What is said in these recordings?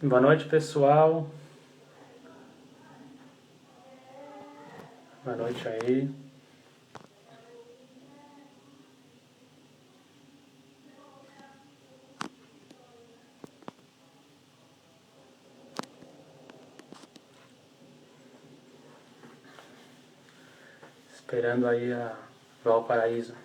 Boa noite, pessoal. Boa noite aí. Esperando aí a Valparaíso.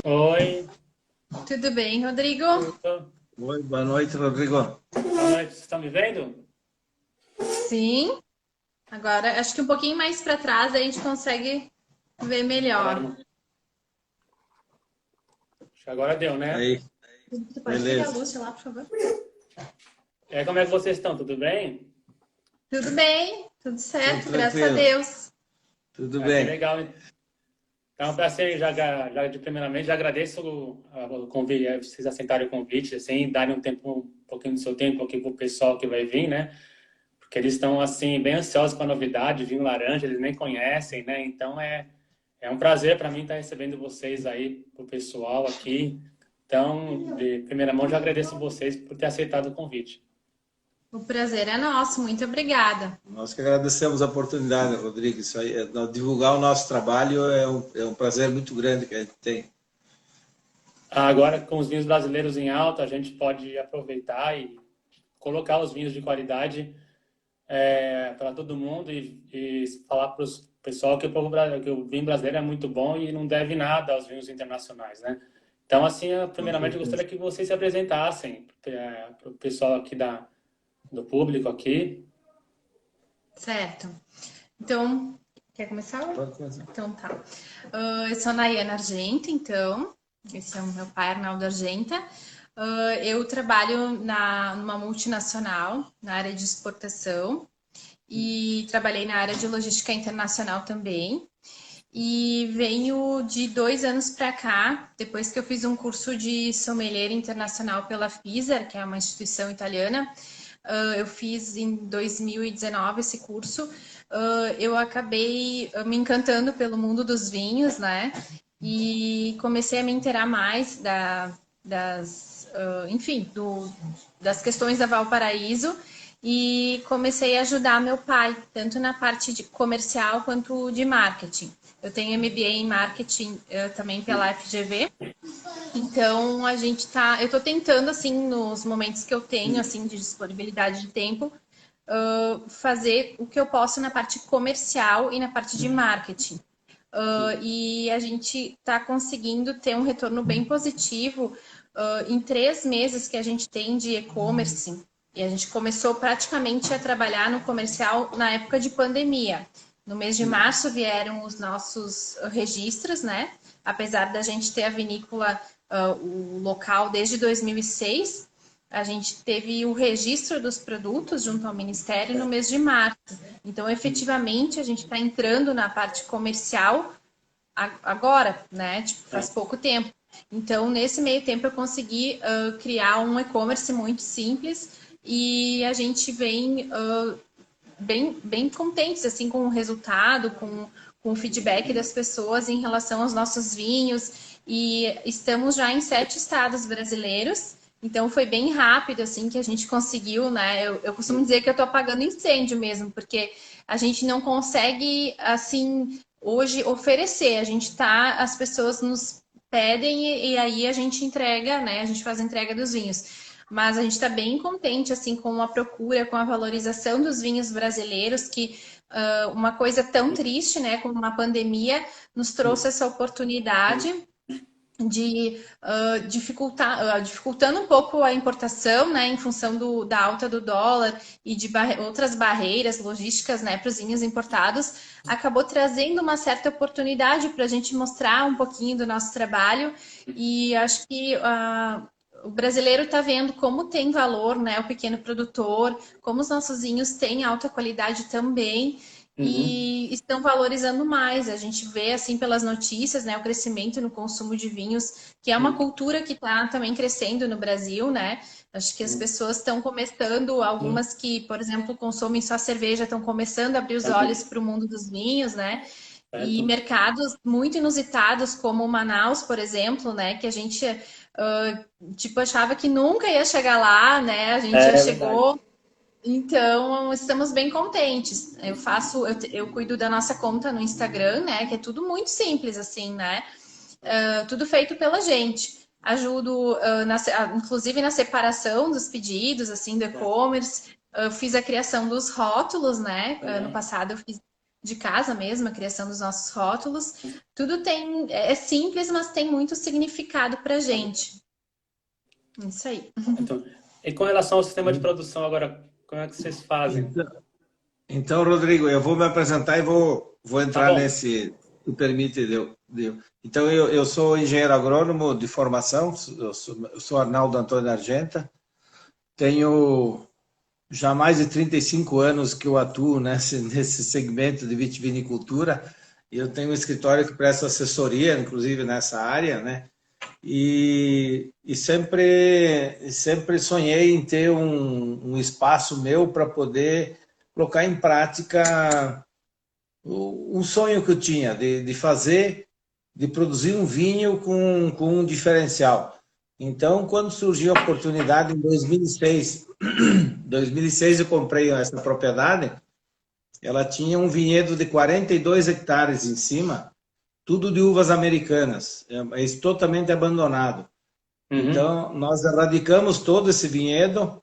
Oi, Tudo bem, Rodrigo? tudo? Oi, boa noite, Rodrigo. Boa noite, vocês estão me vendo? Sim. Agora, acho que um pouquinho mais para trás a gente consegue ver melhor. Acho que agora deu, né? Aí, Você pode ligar a beleza. luz lá, por favor? Como é que vocês estão? Tudo bem? Tudo bem, tudo Tudo certo, graças a tranquilo. Deus. Tudo Que bem. legal. Então, é um prazer, já de primeiramente, já agradeço o convite, vocês aceitarem o convite, assim, darem um pouquinho do seu tempo aqui pro pessoal que vai vir, né? Porque eles estão, assim, bem ansiosos com a novidade, vinho laranja, eles nem conhecem, né? Então, é um prazer para mim estar recebendo vocês aí, o pessoal aqui. Então, de primeira mão, já agradeço vocês por ter aceitado o convite. O prazer é nosso, muito obrigada. Nós que agradecemos a oportunidade, Rodrigo. Isso aí, divulgar o nosso trabalho é um prazer muito grande que a gente tem. Agora, com os vinhos brasileiros em alta, a gente pode aproveitar e colocar os vinhos de qualidade para todo mundo e falar para o pessoal que que o vinho brasileiro é muito bom e não deve nada aos vinhos internacionais, né? Então, assim, Com primeiramente, eu certeza. gostaria que vocês se apresentassem para o pessoal aqui do público aqui. Certo. Então, quer começar? Pode começar. Então tá. Eu sou Nayana Argenta, então. Esse é o meu pai, Arnaldo Argenta. Eu trabalho numa multinacional, na área de exportação. E trabalhei na área de logística internacional também. E venho de 2 anos para cá, depois que eu fiz um curso de sommelier internacional pela FISAR, que é uma instituição italiana. Eu fiz em 2019 esse curso. Eu acabei me encantando pelo mundo dos vinhos, né? E comecei a me inteirar mais enfim, das questões da Valparaíso e comecei a ajudar meu pai, tanto na parte de comercial quanto de marketing. Eu tenho MBA em marketing também pela FGV, então eu estou tentando assim nos momentos que eu tenho assim de disponibilidade de tempo fazer o que eu posso na parte comercial e na parte de marketing. E a gente está conseguindo ter um retorno bem positivo em 3 meses que a gente tem de e-commerce. E a gente começou praticamente a trabalhar no comercial na época de pandemia. No mês de março vieram os nossos registros, né? Apesar da gente ter a vinícola, o local desde 2006, a gente teve o registro dos produtos junto ao Ministério no mês de março. Então, efetivamente, a gente está entrando na parte comercial agora, né? Tipo, faz pouco tempo. Então, nesse meio tempo, eu consegui criar um e-commerce muito simples e a gente vem bem contentes assim com o resultado, com o feedback das pessoas em relação aos nossos vinhos. E estamos já em 7 estados brasileiros. Então foi bem rápido assim que a gente conseguiu, né? Eu costumo dizer que eu estou apagando incêndio mesmo, porque a gente não consegue assim hoje oferecer. As pessoas nos pedem e aí a gente entrega, né? A gente faz a entrega dos vinhos. Mas a gente está bem contente assim com a procura, com a valorização dos vinhos brasileiros, que uma coisa tão triste, né, como uma pandemia, nos trouxe essa oportunidade dificultando um pouco a importação, né, em função da alta do dólar e de outras barreiras logísticas, né, para os vinhos importados, acabou trazendo uma certa oportunidade para a gente mostrar um pouquinho do nosso trabalho e acho que o brasileiro está vendo como tem valor, né, o pequeno produtor, como os nossos vinhos têm alta qualidade também. E estão valorizando mais. A gente vê, assim, pelas notícias, né, o crescimento no consumo de vinhos, que é uma cultura que está também crescendo no Brasil, né? Acho que as pessoas estão começando, algumas que, por exemplo, consomem só cerveja, estão começando a abrir os olhos para o mundo dos vinhos, né? E mercados muito inusitados, como Manaus, por exemplo, né? Que a gente, tipo, achava que nunca ia chegar lá, né? A gente já chegou... Então, estamos bem contentes. Eu cuido da nossa conta no Instagram, né? Que é tudo muito simples, assim, né? Tudo feito pela gente. Ajudo, inclusive, na separação dos pedidos, assim, do e-commerce. Fiz a criação dos rótulos, né? Ano passado eu fiz de casa mesmo a criação dos nossos rótulos. Tudo é simples, mas tem muito significado pra gente. Isso aí. Então, e com relação ao sistema de produção agora, como é que vocês fazem? Então, Rodrigo, eu vou me apresentar e vou entrar nesse, se permite, Então, eu sou engenheiro agrônomo de formação, eu sou Arnaldo Antônio Argenta, tenho já mais de 35 anos que eu atuo nesse segmento de vitivinicultura, e eu tenho um escritório que presta assessoria, inclusive nessa área, né? E sempre sonhei em ter um espaço meu para poder colocar em prática um sonho que eu tinha de produzir um vinho com um diferencial. Então, quando surgiu a oportunidade em 2006 eu comprei essa propriedade, ela tinha um vinhedo de 42 hectares em cima, tudo de uvas americanas, totalmente abandonado. Então, nós erradicamos todo esse vinhedo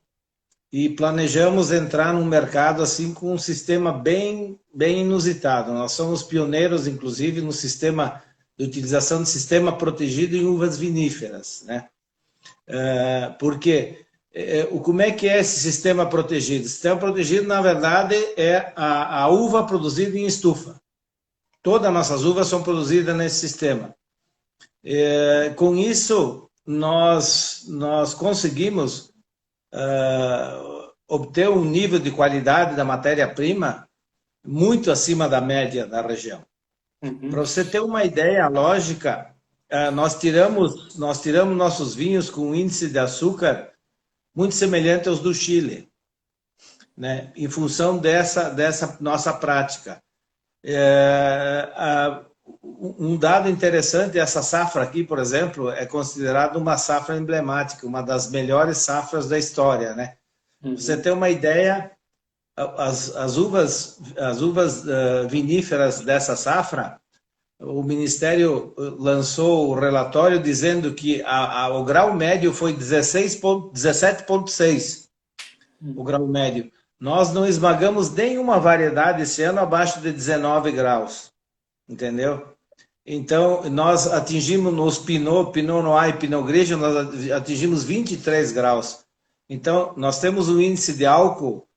e planejamos entrar num mercado assim com um sistema bem inusitado. Nós somos pioneiros, inclusive, no sistema de utilização de sistema protegido em uvas viníferas, né? Porque como é que é esse sistema protegido? O sistema protegido, na verdade, é a uva produzida em estufa. Todas as nossas uvas são produzidas nesse sistema. Com isso, nós conseguimos obter um nível de qualidade da matéria-prima muito acima da média da região. Para você ter uma ideia lógica, nós tiramos nossos vinhos com um índice de açúcar muito semelhante aos do Chile, né? Em função dessa nossa prática. Um dado interessante, essa safra aqui, por exemplo, é considerada uma safra emblemática, uma das melhores safras da história, né? Você tem uma ideia, as uvas viníferas dessa safra, o Ministério lançou o relatório dizendo que o grau médio foi 17,6, o grau médio. Nós não esmagamos nenhuma variedade esse ano abaixo de 19 graus, entendeu? Então, nós atingimos nos Pinot Noir e Pinot Grigio, nós atingimos 23 graus. Então, nós temos um índice de álcool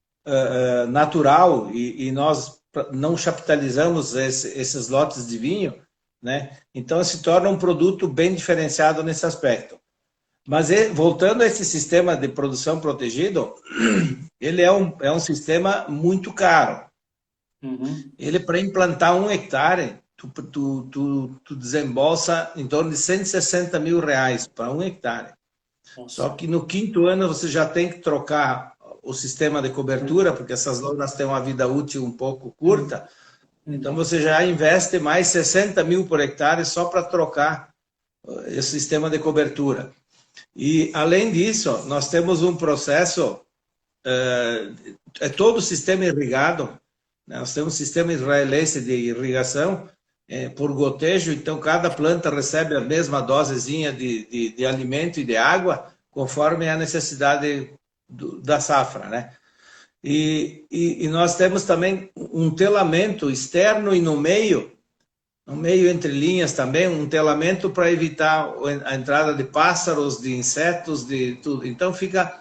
natural e nós não chaptalizamos esses lotes de vinho, né? Então, se torna um produto bem diferenciado nesse aspecto. Mas, voltando a esse sistema de produção protegido, ele é um sistema muito caro. Ele, para implantar 1 hectare, tu desembolsa em torno de R$160 mil para 1 hectare. Nossa. Só que no 5º ano você já tem que trocar o sistema de cobertura, porque essas lonas têm uma vida útil um pouco curta. Então você já investe mais 60 mil por hectare só para trocar esse sistema de cobertura. E, além disso, nós temos um processo, todo o sistema irrigado, né? Nós temos um sistema israelense de irrigação por gotejo, então cada planta recebe a mesma dosezinha de alimento e de água, conforme a necessidade da safra, né? E nós temos também um telamento externo e no meio, no meio entre linhas também, um telamento para evitar a entrada de pássaros, de insetos, de tudo. Então fica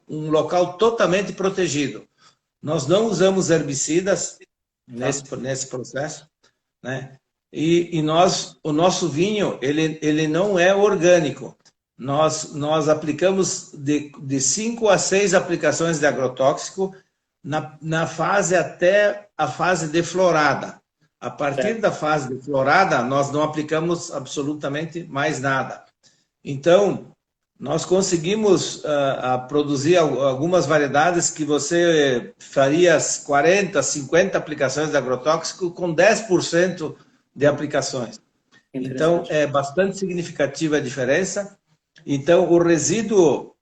um local totalmente protegido. Nós não usamos herbicidas nesse processo, né? E o nosso vinho, ele não é orgânico. Nós aplicamos de 5 a 6 aplicações de agrotóxico na fase até a fase de florada. A partir da fase de florada, nós não aplicamos absolutamente mais nada. Então, nós conseguimos produzir algumas variedades que você faria 40, 50 aplicações de agrotóxico com 10% de aplicações. Então, é bastante significativa a diferença. Então, o resíduo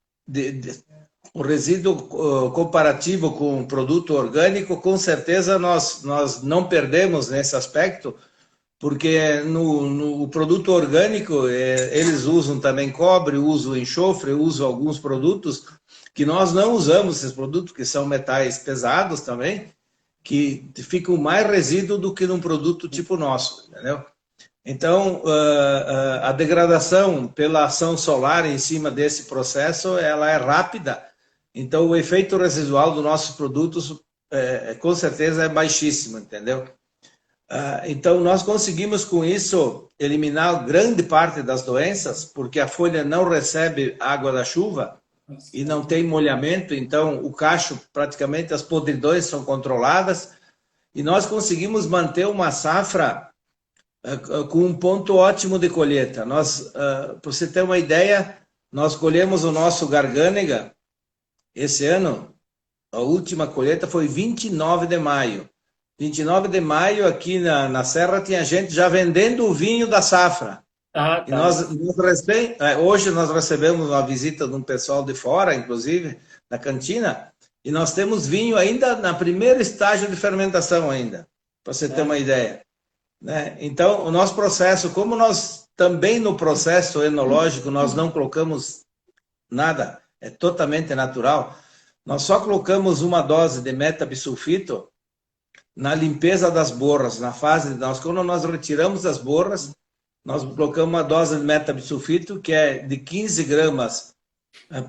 comparativo com o produto orgânico, com certeza nós não perdemos nesse aspecto, porque no produto orgânico eles usam também cobre, usam enxofre, usam alguns produtos que nós não usamos, esses produtos que são metais pesados também, que ficam mais resíduo do que num produto tipo nosso, entendeu? Então, a degradação pela ação solar em cima desse processo, ela é rápida. Então, o efeito residual dos nossos produtos, com certeza, é baixíssimo, entendeu? Então, nós conseguimos, com isso, eliminar grande parte das doenças, porque a folha não recebe água da chuva e não tem molhamento, então o cacho, praticamente, as podridões são controladas, e nós conseguimos manter uma safra com um ponto ótimo de colheita. Para você ter uma ideia, nós colhemos o nosso Garganega esse ano, a última colheita foi 29 de maio. 29 de maio, aqui na Serra, tinha gente já vendendo o vinho da safra. Tá. E hoje nós recebemos uma visita de um pessoal de fora, inclusive, da cantina, e nós temos vinho ainda na primeiro estágio de fermentação ainda, para você ter uma ideia. Né? Então, o nosso processo, como nós também no processo enológico, nós não colocamos nada, é totalmente natural, nós só colocamos uma dose de metabisulfito na limpeza das borras, na fase de quando nós retiramos as borras, nós colocamos uma dose de metabisulfito que é de 15 gramas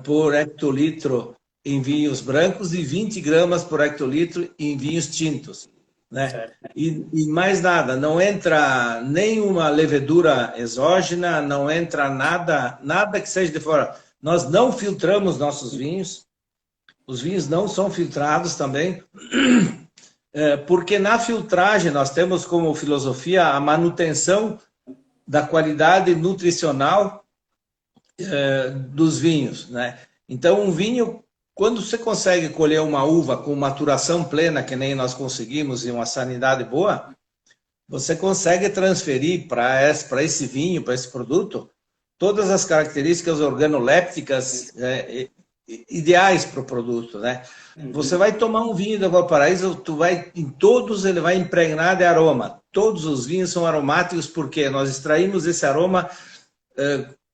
por hectolitro em vinhos brancos e 20 gramas por hectolitro em vinhos tintos. Né? E mais nada, não entra nenhuma levedura exógena, não entra nada que seja de fora. Nós não filtramos nossos vinhos, os vinhos não são filtrados também, porque na filtragem nós temos como filosofia a manutenção da qualidade nutricional dos vinhos. Né? Então, um vinho, quando você consegue colher uma uva com maturação plena, que nem nós conseguimos, e uma sanidade boa, você consegue transferir para esse vinho, para esse produto, todas as características organolépticas ideais para o produto. Né? Você vai tomar um vinho da Valparaíso, em todos ele vai impregnar de aroma. Todos os vinhos são aromáticos porque nós extraímos esse aroma,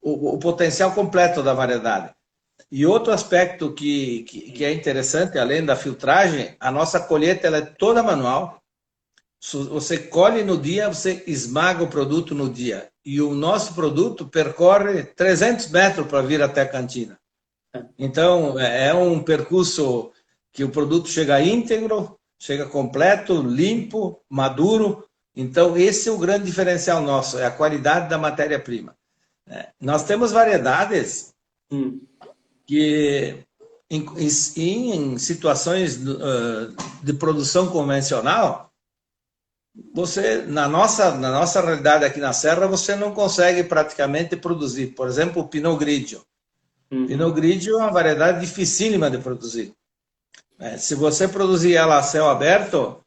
o potencial completo da variedade. E outro aspecto que é interessante, além da filtragem, a nossa colheita ela é toda manual. Você colhe no dia, você esmaga o produto no dia. E o nosso produto percorre 300 metros para vir até a cantina. Então, é um percurso que o produto chega íntegro, chega completo, limpo, maduro. Então, esse é o grande diferencial nosso, é a qualidade da matéria-prima. Nós temos variedades que, em situações de produção convencional, você, na nossa realidade aqui na Serra, você não consegue praticamente produzir. Por exemplo, o Pinot Grigio. Pinot Grigio é uma variedade dificílima de produzir. Se você produzir ela a céu aberto,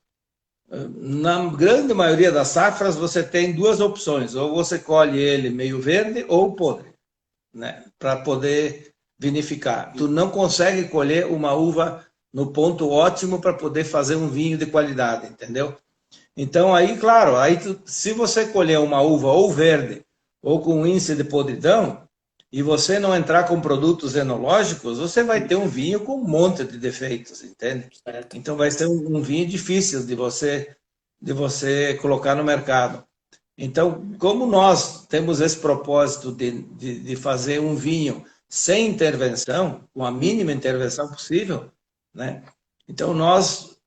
na grande maioria das safras você tem duas opções. Ou você colhe ele meio verde ou podre, né, para poder vinificar. Tu não consegue colher uma uva no ponto ótimo para poder fazer um vinho de qualidade, entendeu? Então aí, claro, se você colher uma uva ou verde ou com índice de podridão, e você não entrar com produtos enológicos, você vai ter um vinho com um monte de defeitos, entende? Então vai ser um vinho difícil de você colocar no mercado. Então, como nós temos esse propósito de fazer um vinho sem intervenção, com a mínima intervenção possível, né? Então, nós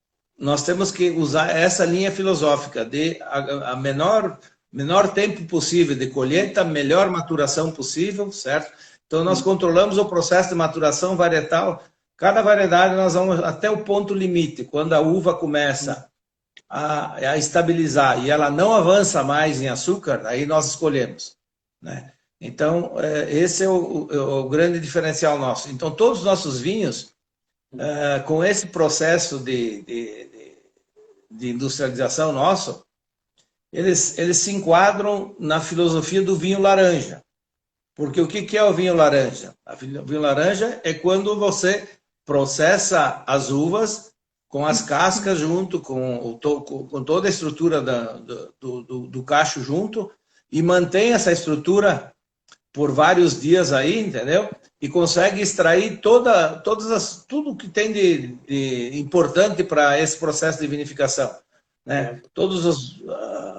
temos que usar essa linha filosófica de a menor tempo possível de colheita, melhor maturação possível, certo? Então, nós controlamos o processo de maturação varietal. Cada variedade nós vamos até o ponto limite, quando a uva começa a estabilizar e ela não avança mais em açúcar, aí nós escolhemos, né? Então, esse é o grande diferencial nosso. Então, todos os nossos vinhos, com esse processo de industrialização nosso, eles se enquadram na filosofia do vinho laranja. Porque o que é o vinho laranja? O vinho laranja é quando você processa as uvas com as cascas junto, com toda a estrutura do cacho junto, e mantém essa estrutura por vários dias aí, entendeu? E consegue extrair tudo que tem de importante para esse processo de vinificação, né? Todos os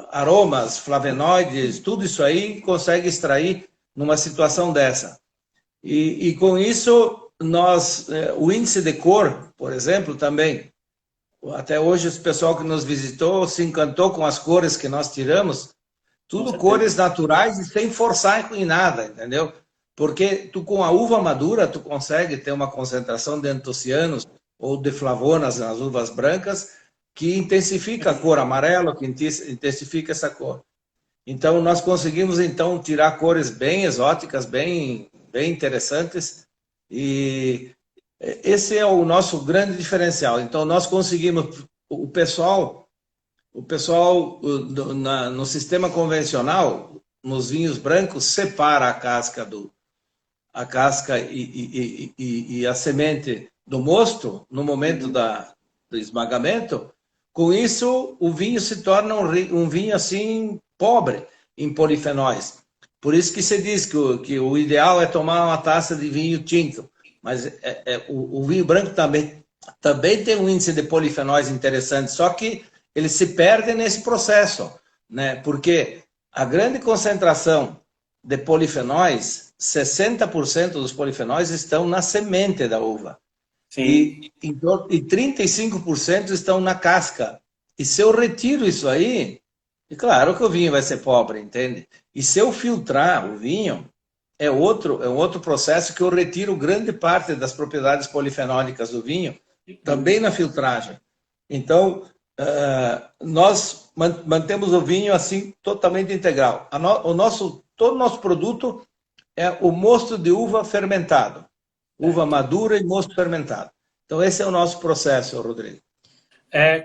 aromas, flavonoides, tudo isso aí consegue extrair numa situação dessa. E com isso, o índice de cor, por exemplo, também, até hoje o pessoal que nos visitou se encantou com as cores que nós tiramos, tudo cores naturais e sem forçar em nada, entendeu? Porque tu com a uva madura, tu consegue ter uma concentração de antocianos ou de flavonas nas uvas brancas que intensifica a cor amarela, que intensifica essa cor. Então, nós conseguimos, então, tirar cores bem exóticas, bem interessantes, e esse é o nosso grande diferencial. Então, nós conseguimos, o pessoal no sistema convencional, nos vinhos brancos, separa a casca e a semente do mosto no momento do esmagamento. Com isso, o vinho se torna um vinho assim pobre em polifenóis. Por isso que se diz que o ideal é tomar uma taça de vinho tinto, mas o vinho branco também tem um índice de polifenóis interessante, só que ele se perde nesse processo, né? Porque a grande concentração de polifenóis, 60% dos polifenóis estão na semente da uva. Sim. E 35% estão na casca. E se eu retiro isso aí, é claro que o vinho vai ser pobre, entende? E se eu filtrar o vinho, é outro processo que eu retiro grande parte das propriedades polifenólicas do vinho, também na filtragem. Então, nós mantemos o vinho assim totalmente integral. Todo o nosso produto é o mosto de uva fermentado. Uva madura e mosto fermentado. Então, esse é o nosso processo, Rodrigo.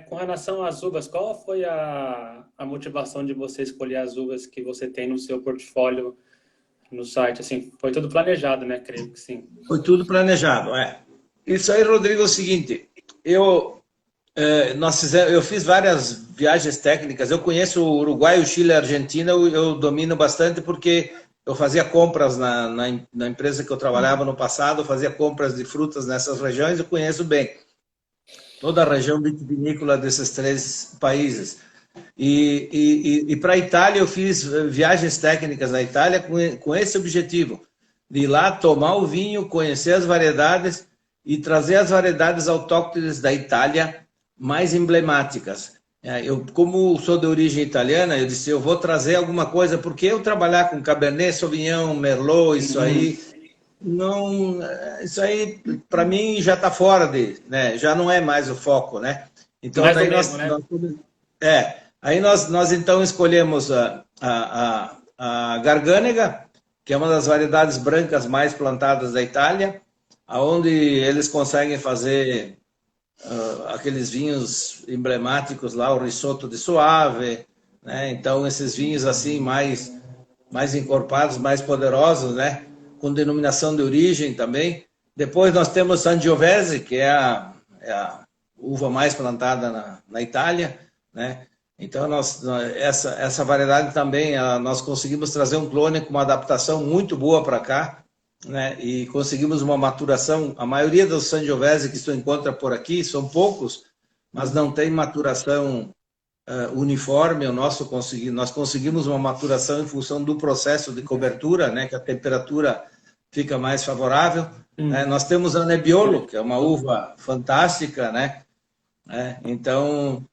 Com relação às uvas, qual foi a motivação de você escolher as uvas que você tem no seu portfólio no site? Assim, foi tudo planejado, né? Creio que sim. Foi tudo planejado, Isso aí, Rodrigo, é o seguinte. Eu fiz várias viagens técnicas. Eu conheço o Uruguai, o Chile e a Argentina. Eu domino bastante porque eu fazia compras na empresa que eu trabalhava no passado. Eu fazia compras de frutas nessas regiões. Eu conheço bem toda a região vitivinícola desses 3 países. E para a Itália, eu fiz viagens técnicas na Itália com esse objetivo, de ir lá tomar o vinho, conhecer as variedades e trazer as variedades autóctones da Itália mais emblemáticas. Eu, como sou de origem italiana, eu disse, eu vou trazer alguma coisa, porque eu trabalhar com Cabernet Sauvignon, Merlot, isso aí, não, isso aí para mim já está fora né? Já não é mais o foco, né? Então daí aí nós então escolhemos a Garganega, que é uma das variedades brancas mais plantadas da Itália, aonde eles conseguem fazer aqueles vinhos emblemáticos lá, o Risotto di Soave, né? Então esses vinhos assim mais encorpados, mais poderosos, né? Com denominação de origem também. Depois nós temos Sangiovese, que é a uva mais plantada na Itália, né? Então essa variedade também nós conseguimos trazer um clone com uma adaptação muito boa para cá, né? E conseguimos uma maturação. A maioria dos Sangiovese que se encontra por aqui são poucos, mas não tem maturação uniforme. Nós conseguimos uma maturação em função do processo de cobertura, né, que a temperatura fica mais favorável. Nós temos a Nebbiolo, que é uma uva fantástica, né? Então,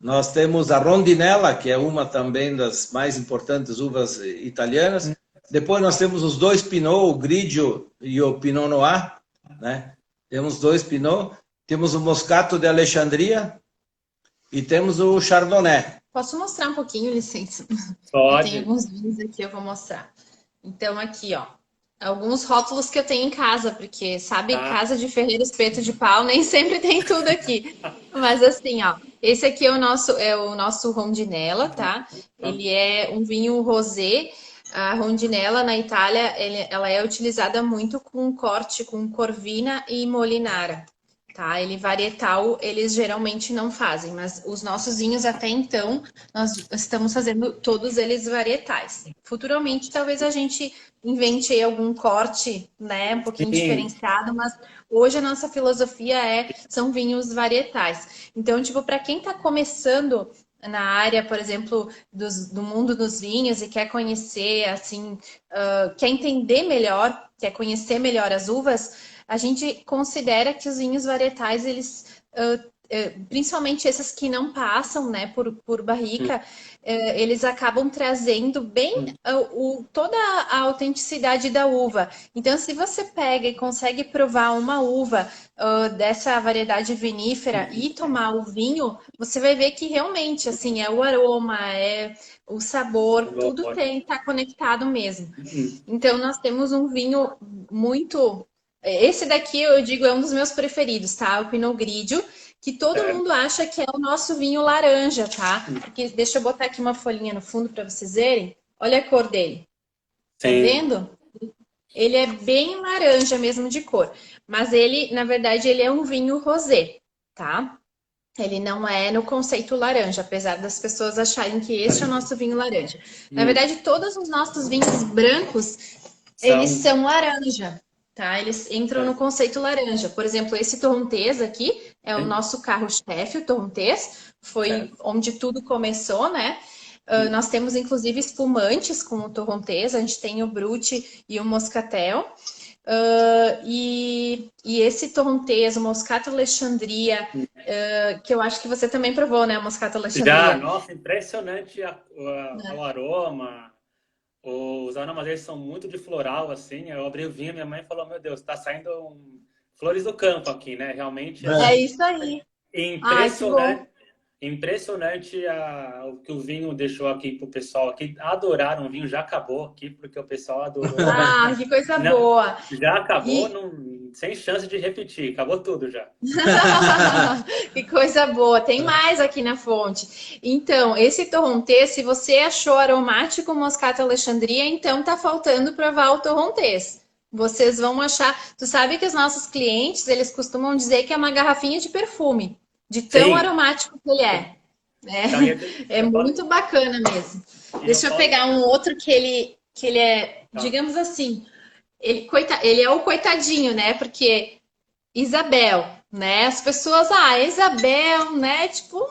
nós temos a Rondinella, que é uma também das mais importantes uvas italianas. Depois nós temos os dois Pinot, o Grigio e o Pinot Noir, né? Temos 2 Pinot. Temos o Moscato de Alexandria e temos o Chardonnay. Posso mostrar um pouquinho, licença? Pode. Tem alguns vinhos aqui, eu vou mostrar. Então, aqui, ó. Alguns rótulos que eu tenho em casa, porque, sabe, casa de ferreiro, espeto de pau, nem sempre tem tudo aqui. Mas assim, ó, esse aqui é o nosso Rondinella, tá? Ele é um vinho rosé. A Rondinella, na Itália, ela é utilizada muito com corte com Corvina e Molinara, tá? Ele varietal, eles geralmente não fazem, mas os nossos vinhos até então, nós estamos fazendo todos eles varietais. Futuramente, talvez a gente invente aí algum corte, né, um pouquinho diferenciado, mas hoje a nossa filosofia são vinhos varietais. Então, tipo, para quem está começando na área, por exemplo, do mundo dos vinhos e quer conhecer, assim, quer entender melhor, quer conhecer melhor as uvas, a gente considera que os vinhos varietais, eles, principalmente esses que não passam, né, por barrica, eles acabam trazendo bem toda a autenticidade da uva. Então, se você pega e consegue provar uma uva dessa variedade vinífera e tomar o vinho, você vai ver que realmente, assim, é o aroma, é o sabor, tudo tá conectado mesmo. Então, nós temos um vinho muito... Esse daqui, eu digo, é um dos meus preferidos, tá? O Pinot Grigio, que todo mundo acha que é o nosso vinho laranja, tá? Porque, deixa eu botar aqui uma folhinha no fundo para vocês verem. Olha a cor dele. Tá vendo? Ele é bem laranja mesmo de cor. Mas ele, na verdade, ele é um vinho rosé, tá? Ele não é no conceito laranja, apesar das pessoas acharem que este é o nosso vinho laranja. Na verdade, todos os nossos vinhos brancos, eles são laranja. Tá? Eles entram no conceito laranja. Por exemplo, esse torrontés aqui é o nosso carro-chefe, o torrontés. Foi onde tudo começou, né? Nós temos, inclusive, espumantes com o torrontés. A gente tem o Brut e o Moscatel. E esse torrontés, o Moscato Alexandria, que eu acho que você também provou, né? O Moscato Alexandria. Já, nossa, impressionante o aroma. Os aromas deles são muito de floral, assim. Eu abri o vinho, minha mãe falou, meu Deus, tá saindo flores do campo aqui, né? Realmente. É isso aí. Impressionante. Impressionante o que o vinho deixou aqui pro pessoal aqui. Adoraram o vinho, já acabou aqui, porque o pessoal adorou. Ah, que coisa boa! Já acabou, sem chance de repetir. Acabou tudo já. Que coisa boa! Tem mais aqui na fonte. Então, esse torrontés, se você achou aromático Moscato Alexandria, então tá faltando provar o torrontés. Vocês vão achar... Tu sabe que os nossos clientes, eles costumam dizer que é uma garrafinha de perfume. De tão aromático que ele é. É muito bacana mesmo. Deixa eu pegar um outro que ele é, digamos assim, ele é o coitadinho, né? Porque Isabel, né? As pessoas, Isabel, né? Tipo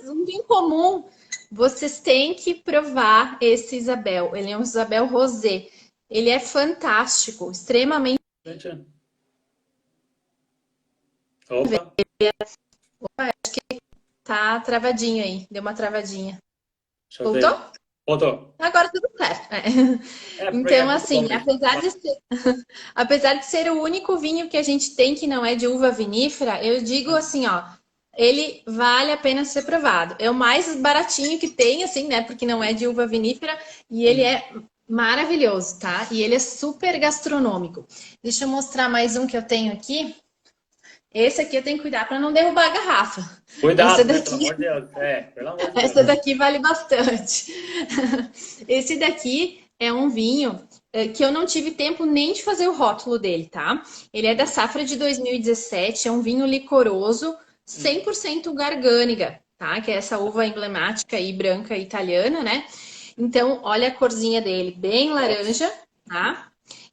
um vinho comum. Vocês têm que provar esse Isabel. Ele é um Isabel rosé. Ele é fantástico, extremamente... Opa! Acho que tá travadinho aí. Deu uma travadinha. Voltou? Voltou. Agora tudo certo. Então, assim, apesar de ser o único vinho que a gente tem que não é de uva vinífera, eu digo assim, ó, ele vale a pena ser provado. É o mais baratinho que tem, assim, né? Porque não é de uva vinífera e ele é maravilhoso, tá? E ele é super gastronômico. Deixa eu mostrar mais um que eu tenho aqui. Esse aqui eu tenho que cuidar para não derrubar a garrafa. Cuidado, pelo amor de Deus. Pelo amor de Deus. Essa daqui vale bastante. Esse daqui é um vinho que eu não tive tempo nem de fazer o rótulo dele, tá? Ele é da safra de 2017, é um vinho licoroso, 100% gargânica, tá? Que é essa uva emblemática e branca italiana, né? Então, olha a corzinha dele, bem laranja, tá?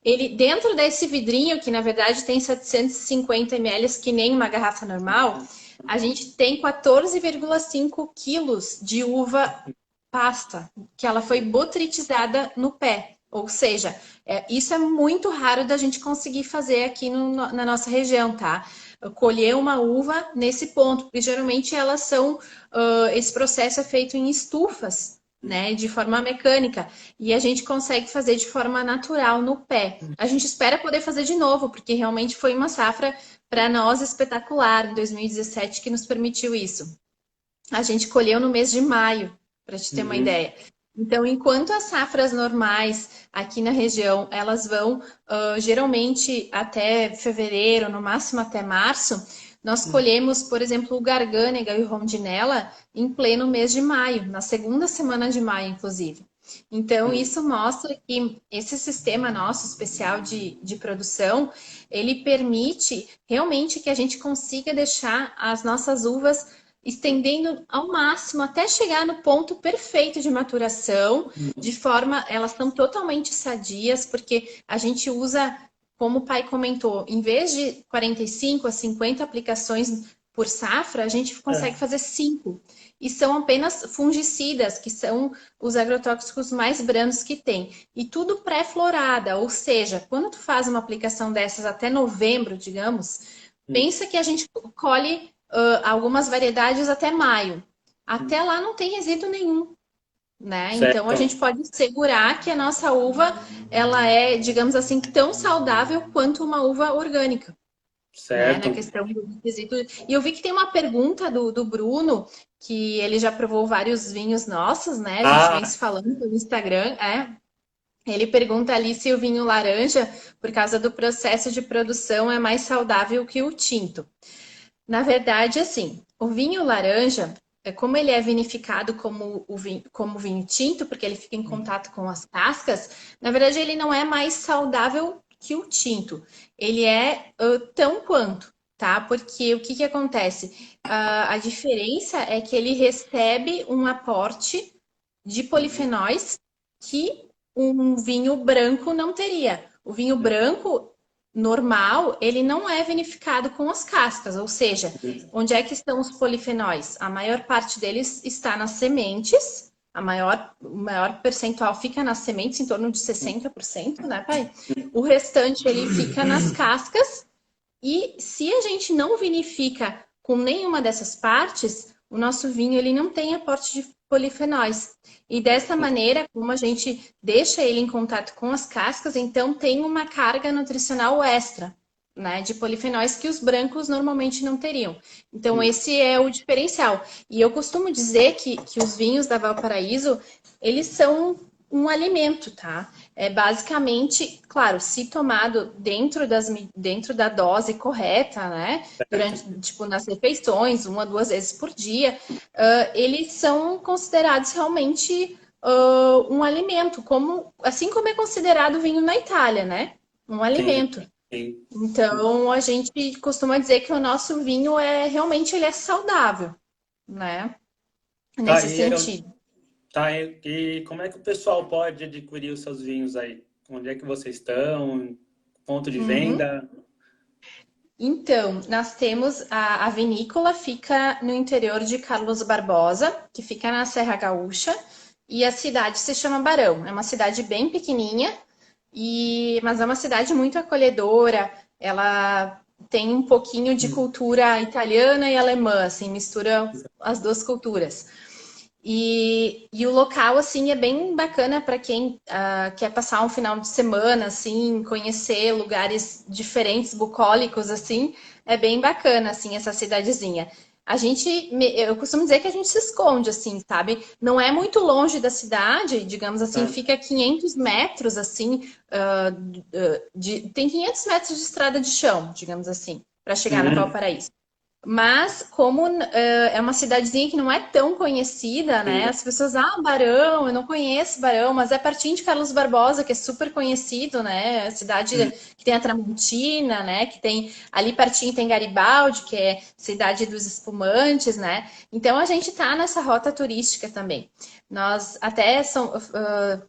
Ele, dentro desse vidrinho, que na verdade tem 750 ml, que nem uma garrafa normal, a gente tem 14,5 quilos de uva pasta, que ela foi botritizada no pé. Ou seja, isso é muito raro da gente conseguir fazer aqui na nossa região, tá? Colher uma uva nesse ponto, porque geralmente elas são, esse processo é feito em estufas, né, de forma mecânica, e a gente consegue fazer de forma natural no pé. A gente espera poder fazer de novo, porque realmente foi uma safra para nós espetacular em 2017 que nos permitiu isso. A gente colheu no mês de maio, para te ter uma ideia. Então, enquanto as safras normais aqui na região, elas vão geralmente até fevereiro, no máximo até março, nós colhemos, por exemplo, o Garganega e o Rondinella em pleno mês de maio, na segunda semana de maio, inclusive. Então, isso mostra que esse sistema nosso especial de produção, ele permite realmente que a gente consiga deixar as nossas uvas estendendo ao máximo até chegar no ponto perfeito de maturação, de forma, elas são totalmente sadias, porque a gente usa, como o pai comentou, em vez de 45 a 50 aplicações por safra, a gente consegue fazer 5. E são apenas fungicidas, que são os agrotóxicos mais brandos que tem. E tudo pré-florada, ou seja, quando tu faz uma aplicação dessas até novembro, digamos, pensa que a gente colhe algumas variedades até maio. Até lá não tem resíduo nenhum, né? Então a gente pode segurar que a nossa uva, ela é, digamos assim, tão saudável quanto uma uva orgânica. Né? Na questão do resíduo. E eu vi que tem uma pergunta do Bruno, que ele já provou vários vinhos nossos, né? A gente vem se falando no Instagram, Ele pergunta ali se o vinho laranja, por causa do processo de produção, é mais saudável que o tinto. Na verdade, assim, o vinho laranja, como ele é vinificado como vinho tinto, porque ele fica em contato com as cascas, na verdade ele não é mais saudável que o tinto. Ele é tão quanto, tá? Porque o que acontece? A diferença é que ele recebe um aporte de polifenóis que um vinho branco não teria. O vinho branco normal, ele não é vinificado com as cascas, ou seja, onde é que estão os polifenóis? A maior parte deles está nas sementes, o maior percentual fica nas sementes, em torno de 60%, né, pai? O restante, ele fica nas cascas, e se a gente não vinifica com nenhuma dessas partes, o nosso vinho, ele não tem aporte de polifenóis. E dessa maneira, como a gente deixa ele em contato com as cascas, então tem uma carga nutricional extra, né, de polifenóis que os brancos normalmente não teriam. Então, esse é o diferencial. E eu costumo dizer que os vinhos da Valparaíso, eles são um alimento, tá? É basicamente, claro, se tomado dentro da dose correta, né? Durante, tipo, nas refeições, 1 a 2 vezes por dia, eles são considerados realmente um alimento, assim como é considerado o vinho na Itália, né? Um alimento. Sim. Então, a gente costuma dizer que o nosso vinho realmente ele é saudável, né? Nesse sentido. E como é que o pessoal pode adquirir os seus vinhos aí? Onde é que vocês estão? Ponto de venda? Então, nós temos a vinícola, fica no interior de Carlos Barbosa, que fica na Serra Gaúcha, e a cidade se chama Barão. É uma cidade bem pequenininha, mas é uma cidade muito acolhedora. Ela tem um pouquinho de cultura italiana e alemã, assim, mistura as duas culturas. E o local, assim, é bem bacana para quem quer passar um final de semana, assim, conhecer lugares diferentes, bucólicos, assim. É bem bacana, assim, essa cidadezinha. Eu costumo dizer que a gente se esconde, assim, sabe? Não é muito longe da cidade, digamos assim, fica a 500 metros, assim, tem 500 metros de estrada de chão, digamos assim, para chegar na Valparaíso. Mas, como é uma cidadezinha que não é tão conhecida, né? As pessoas, Barão, eu não conheço Barão, mas é pertinho de Carlos Barbosa, que é super conhecido, né? A cidade que tem a Tramontina, né? Que tem, ali pertinho tem Garibaldi, que é cidade dos espumantes, né? Então, a gente tá nessa rota turística também. Nós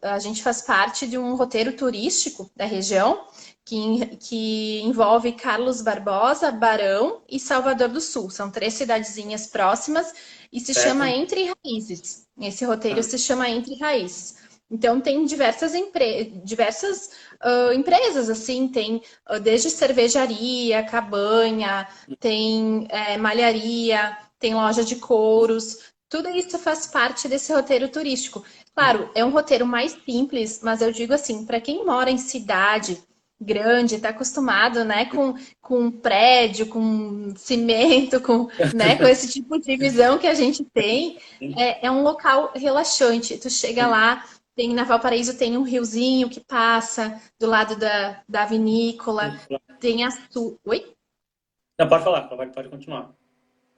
a gente faz parte de um roteiro turístico da região, que envolve Carlos Barbosa, Barão e Salvador do Sul. São 3 cidadezinhas próximas e se chama Entre Raízes. Esse roteiro se chama Entre Raízes. Então, tem diversas empresas, assim, tem desde cervejaria, cabanha, tem malharia, tem loja de couros, tudo isso faz parte desse roteiro turístico. Claro, é um roteiro mais simples, mas eu digo assim, para quem mora em cidade grande, está acostumado, né, com prédio, com cimento, né, com esse tipo de visão que a gente tem, é um local relaxante. Tu chega lá, na Valparaíso tem um riozinho que passa do lado da vinícola, tem Oi? Não, pode falar, pode continuar.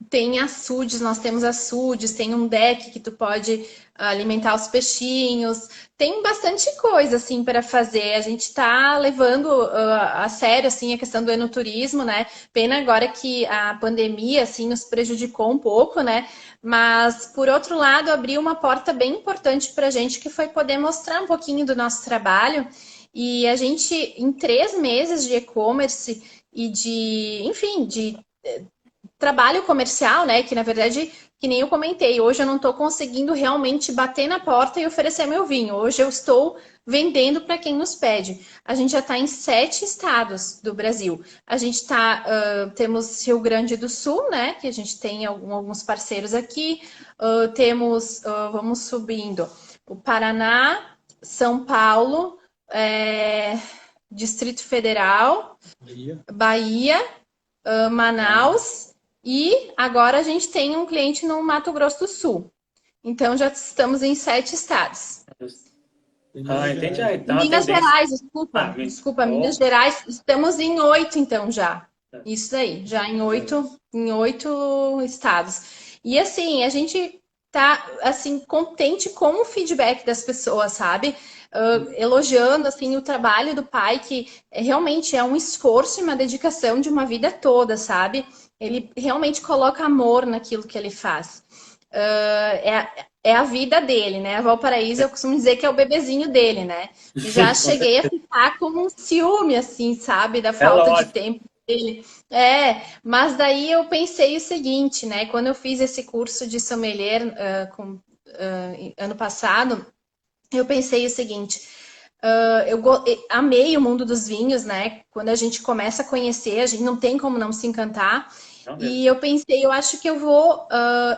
Tem açudes, nós temos açudes, tem um deck que tu pode alimentar os peixinhos. Tem bastante coisa, assim, para fazer. A gente está levando a sério, assim, a questão do enoturismo, né? Pena agora que a pandemia, assim, nos prejudicou um pouco, né? Mas, por outro lado, abriu uma porta bem importante para a gente, que foi poder mostrar um pouquinho do nosso trabalho. E a gente, em 3 meses de e-commerce e enfim, de trabalho comercial, né? Que na verdade, que nem eu comentei, hoje eu não estou conseguindo realmente bater na porta e oferecer meu vinho. Hoje eu estou vendendo para quem nos pede. A gente já está em 7 estados do Brasil. A gente temos Rio Grande do Sul, né? Que a gente tem alguns parceiros aqui. Vamos subindo, o Paraná, São Paulo, Distrito Federal, Bahia, Manaus. E agora a gente tem um cliente no Mato Grosso do Sul. Então já estamos em 7 estados. Entendi. Então, Minas Gerais, desculpa, Minas Gerais, estamos em 8 então já. Isso aí, já em 8 estados. E assim, a gente tá assim contente com o feedback das pessoas, sabe? Elogiando assim o trabalho do pai, que realmente é um esforço e uma dedicação de uma vida toda, sabe? Ele realmente coloca amor naquilo que ele faz. É a vida dele, né? A Valparaíso, eu costumo dizer que é o bebezinho dele, né? Já cheguei a ficar com um ciúme, assim, sabe? Da falta de tempo dele. Mas daí eu pensei o seguinte, né? Quando eu fiz esse curso de sommelier ano passado, eu pensei o seguinte... eu amei o mundo dos vinhos, né? Quando a gente começa a conhecer, a gente não tem como não se encantar. E eu pensei, eu acho que eu vou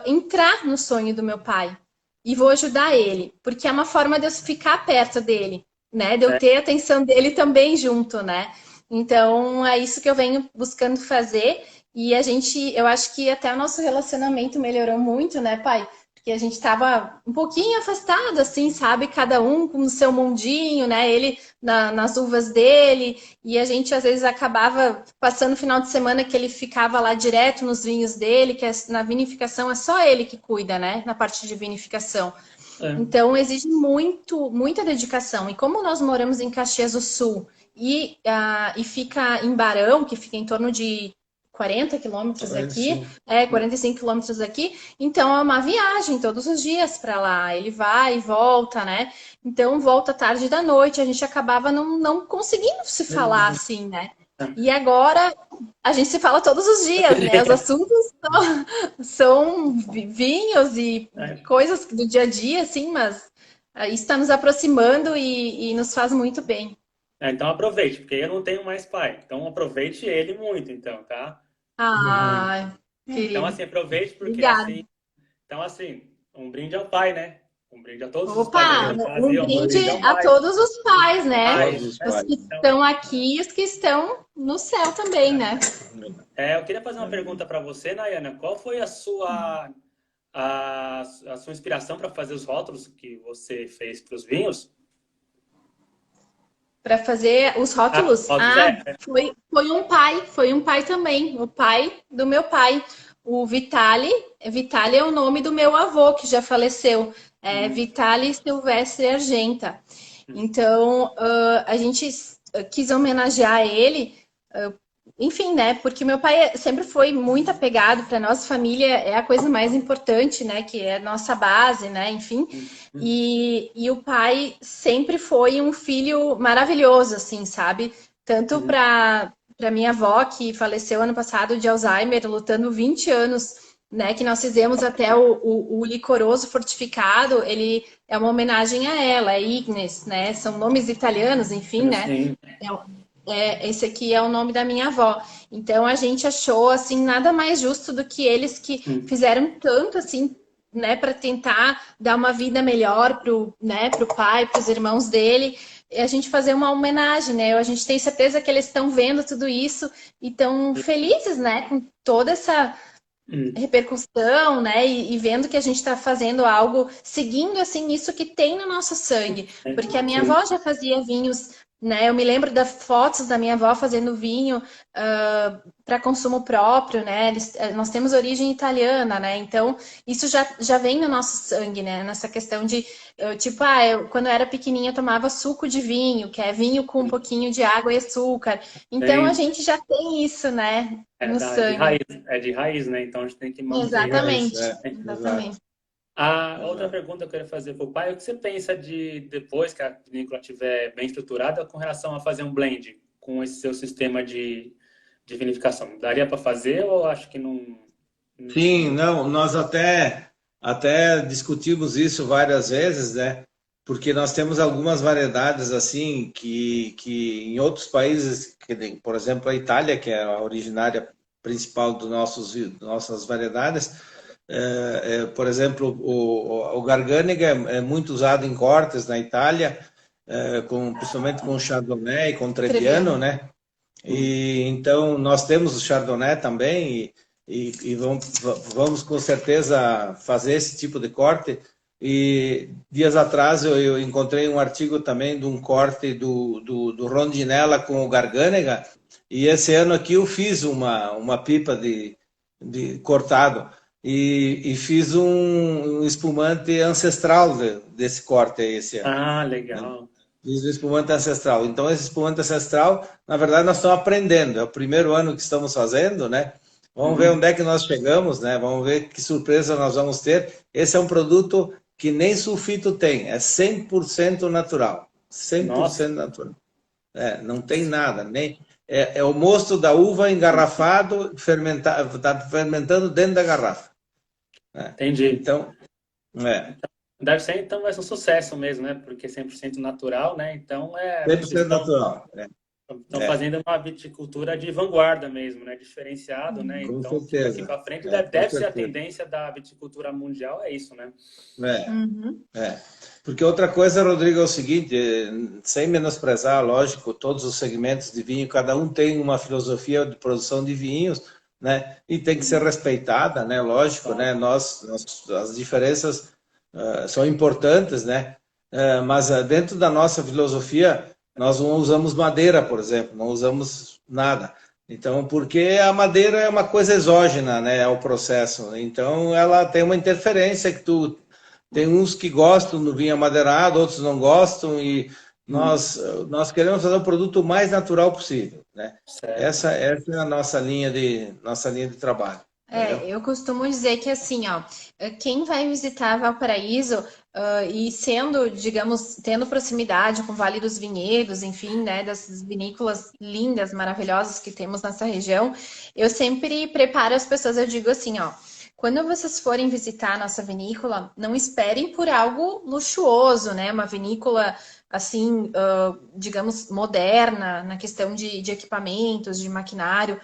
entrar no sonho do meu pai e vou ajudar ele, porque é uma forma de eu ficar perto dele, né? De eu ter a atenção dele também junto, né? Então é isso que eu venho buscando fazer. E eu acho que até o nosso relacionamento melhorou muito, né, pai? Porque a gente estava um pouquinho afastado, assim, sabe? Cada um com o seu mundinho, né? Ele nas uvas dele. E a gente, às vezes, acabava passando o final de semana que ele ficava lá direto nos vinhos dele, que na vinificação é só ele que cuida, né? Na parte de vinificação. Então, exige muita dedicação. E como nós moramos em Caxias do Sul e fica em Barão, que fica em torno de 40 quilômetros aqui, 45 quilômetros aqui, então é uma viagem todos os dias para lá, ele vai e volta, né? Então volta tarde da noite, a gente acabava não conseguindo se falar assim, né? E agora a gente se fala todos os dias, né? Os assuntos são vinhos e coisas do dia a dia, assim, mas isso está nos aproximando e nos faz muito bem. Então aproveite, porque eu não tenho mais pai. Então aproveite ele muito, então, tá? Querido. Então, assim, aproveite porque Obrigada. assim. Então, assim, um brinde ao pai, né? Um brinde a todos os Opa, pais. um brinde a todos os pais, né? Todos os Os pais. que estão aqui e os que estão no céu também, né? Eu queria fazer uma pergunta para você, Nayana. Qual foi a sua inspiração para fazer os rótulos que você fez para os vinhos? Para fazer os rótulos? Foi um pai também, o pai do meu pai, o Vitali. Vitali é o nome do meu avô, que já faleceu, Vitali Silvestre Argenta. Então, a gente quis homenagear ele, enfim, né? Porque meu pai sempre foi muito apegado para nossa família, é a coisa mais importante, né? Que é a nossa base, né? Enfim. E o pai sempre foi um filho maravilhoso, assim, sabe? tanto para minha avó, que faleceu ano passado de Alzheimer, lutando 20 anos, né, que nós fizemos até o licoroso fortificado, ele é uma homenagem a ela, é Ignes, né, são nomes italianos, enfim, né, Sim. esse aqui é o nome da minha avó. Então a gente achou assim nada mais justo do que eles que fizeram tanto assim, né, para tentar dar uma vida melhor pro, né, pro pai, para os irmãos dele, e a gente fazer uma homenagem, né? A gente tem certeza que eles estão vendo tudo isso e estão felizes, né, com toda essa repercussão, né? E vendo que a gente está fazendo algo, seguindo assim isso que tem no nosso sangue. Porque a minha Sim. avó já fazia vinhos, né? Eu me lembro das fotos da minha avó fazendo vinho para consumo próprio, né? Nós temos origem italiana, né? Então isso já vem no nosso sangue, né? Nessa questão de tipo, quando eu era pequenininha eu tomava suco de vinho, que é vinho com um pouquinho de água e açúcar. Então a Tem, gente já tem isso, né? No sangue. é de raiz, né? Então a gente tem que manter. Raiz, Exatamente, exato. exatamente. A outra Exato. pergunta que eu queria fazer para o pai, o que você pensa de, depois que a vinícola estiver bem estruturada, com relação a fazer um blend com esse seu sistema de vinificação? Daria para fazer ou acho que não... Sim, não, nós até discutimos isso várias vezes, né? Porque nós temos algumas variedades assim que em outros países, por exemplo, a Itália, que é a originária principal nossas variedades, por exemplo, o Garganega é muito usado em cortes na Itália, principalmente com Chardonnay e com Trebbiano, Treviano. né? E então nós temos o Chardonnay também e vamos com certeza fazer esse tipo de corte. E dias atrás eu encontrei um artigo também de um corte do Rondinella com o Garganega, e esse ano aqui eu fiz uma pipa de cortado e fiz um espumante ancestral desse corte esse ano. Ah, Né? legal. Fiz o espumante ancestral. Então, esse espumante ancestral, na verdade, nós estamos aprendendo. É o primeiro ano que estamos fazendo, né? Vamos ver onde é que nós chegamos, né? Vamos ver que surpresa nós vamos ter. Esse é um produto que nem sulfito tem, é 100% natural. Nossa, 100% natural. Não tem nada, nem é o mosto da uva engarrafado, está fermentando dentro da garrafa. Né? entendi. Então, é, Deve ser, então, vai ser um sucesso mesmo, né? Porque é 100% natural, né? Então, vocês 100% natural. estão fazendo uma viticultura de vanguarda mesmo, né? Diferenciado, né? Com Então, daqui certeza. para frente, Com deve ser a certeza. tendência da viticultura mundial, é isso, né? É. Uhum. Porque outra coisa, Rodrigo, é o seguinte, sem menosprezar, lógico, todos os segmentos de vinho, cada um tem uma filosofia de produção de vinhos, né? E tem que ser respeitada, né? Lógico, né? As diferenças são importantes, né? Mas dentro da nossa filosofia, nós não usamos madeira, por exemplo, não usamos nada. Então, porque a madeira é uma coisa exógena, né, ao processo. Então, ela tem uma interferência que tem uns que gostam do vinho amadeirado, outros não gostam, e nós queremos fazer o produto o mais natural possível, né? Certo. Essa é a nossa linha de trabalho. Entendeu? Eu costumo dizer que assim, ó, quem vai visitar Valparaíso e sendo, digamos, tendo proximidade com o Vale dos Vinhedos, enfim, né, dessas vinícolas lindas, maravilhosas que temos nessa região, eu sempre preparo as pessoas, eu digo assim, ó, quando vocês forem visitar a nossa vinícola, não esperem por algo luxuoso, né, uma vinícola assim, digamos, moderna na questão de equipamentos, de maquinário.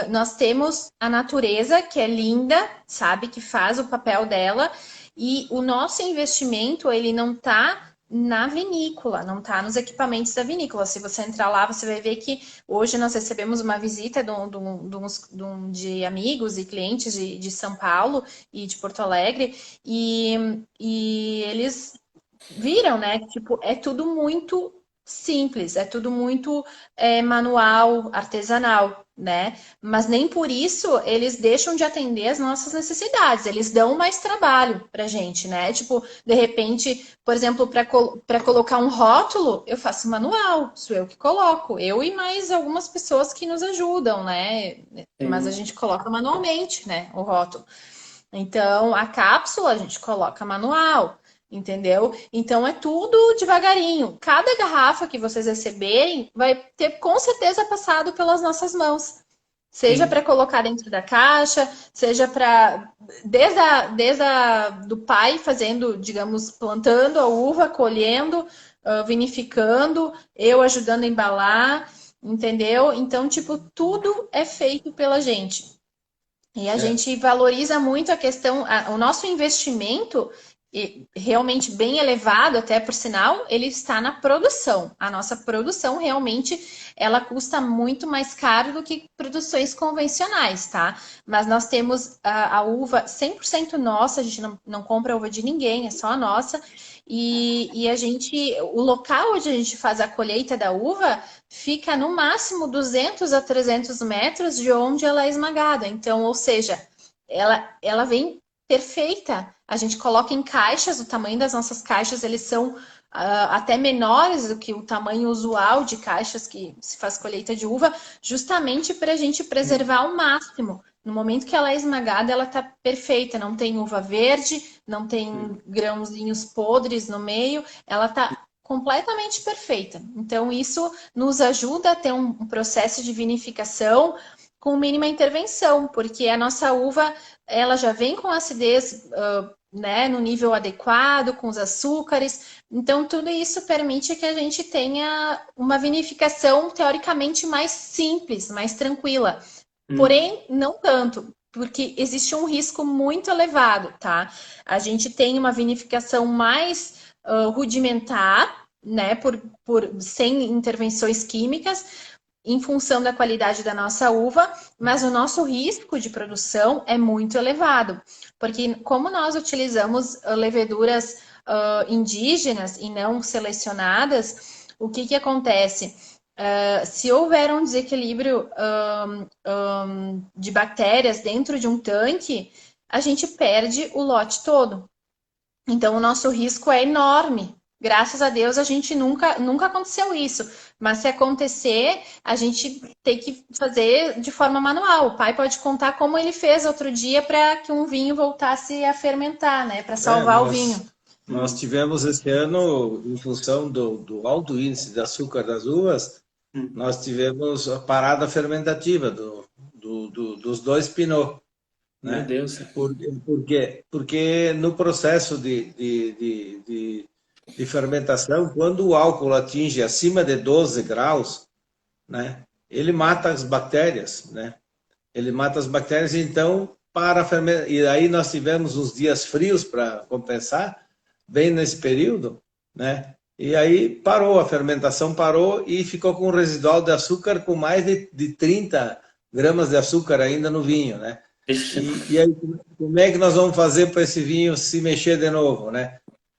Nós temos a natureza, que é linda, sabe, que faz o papel dela, e o nosso investimento, ele não está na vinícola, não está nos equipamentos da vinícola. Se você entrar lá, você vai ver que hoje nós recebemos uma visita de amigos e clientes de São Paulo e de Porto Alegre, e eles viram, né? Tipo, é tudo muito simples, é tudo muito manual, artesanal, né? Mas nem por isso eles deixam de atender as nossas necessidades, eles dão mais trabalho pra gente, né? Tipo, de repente, por exemplo, para colocar um rótulo, eu faço manual, sou eu que coloco, eu e mais algumas pessoas que nos ajudam, né? Mas a Sim. gente coloca manualmente, né? O rótulo. Então, a cápsula a gente coloca manual. entendeu? Então é tudo devagarinho. Cada garrafa que vocês receberem vai ter com certeza passado pelas nossas mãos. Seja Sim. para colocar dentro da caixa, seja para do pai fazendo, digamos, plantando a uva, colhendo, vinificando, eu ajudando a embalar, entendeu? Então, tipo, tudo é feito pela gente. E a gente valoriza muito a questão, o nosso investimento, realmente bem elevado, até por sinal, ele está na produção. A nossa produção realmente ela custa muito mais caro do que produções convencionais, tá? Mas nós temos a uva 100% nossa, a gente não compra uva de ninguém, é só a nossa. E a gente, o local onde a gente faz a colheita da uva fica no máximo 200 a 300 metros de onde ela é esmagada. Então, ou seja, ela vem perfeita. A gente coloca em caixas, o tamanho das nossas caixas, eles são até menores do que o tamanho usual de caixas que se faz colheita de uva, justamente para a gente preservar ao máximo. No momento que ela é esmagada, ela está perfeita, não tem uva verde, não tem grãozinhos podres no meio, ela está completamente perfeita. Então, isso nos ajuda a ter um processo de vinificação com mínima intervenção, porque a nossa uva ela já vem com acidez né, no nível adequado, com os açúcares. Então, tudo isso permite que a gente tenha uma vinificação teoricamente mais simples, mais tranquila. Porém, não tanto, porque existe um risco muito elevado, tá? A gente tem uma vinificação mais rudimentar, né, sem intervenções químicas, em função da qualidade da nossa uva, mas o nosso risco de produção é muito elevado, porque como nós utilizamos leveduras indígenas e não selecionadas, o que acontece? Se houver um desequilíbrio de bactérias dentro de um tanque, a gente perde o lote todo. Então, o nosso risco é enorme. Graças a Deus, a gente nunca aconteceu isso. Mas se acontecer, a gente tem que fazer de forma manual. O pai pode contar como ele fez outro dia para que um vinho voltasse a fermentar, né? Para salvar o vinho. Nós tivemos esse ano, em função do alto índice de açúcar das uvas, nós tivemos a parada fermentativa dos dois Pinot. Meu Né? Deus. Por quê? Porque no processo de fermentação, quando o álcool atinge acima de 12 graus, né, ele mata as bactérias, né? Ele mata as bactérias, então, para a fermentação. E aí nós tivemos uns dias frios para compensar, bem nesse período, né? E aí parou, a fermentação parou e ficou com um residual de açúcar com mais de 30 gramas de açúcar ainda no vinho, né? E aí, como é que nós vamos fazer para esse vinho se mexer de novo, né?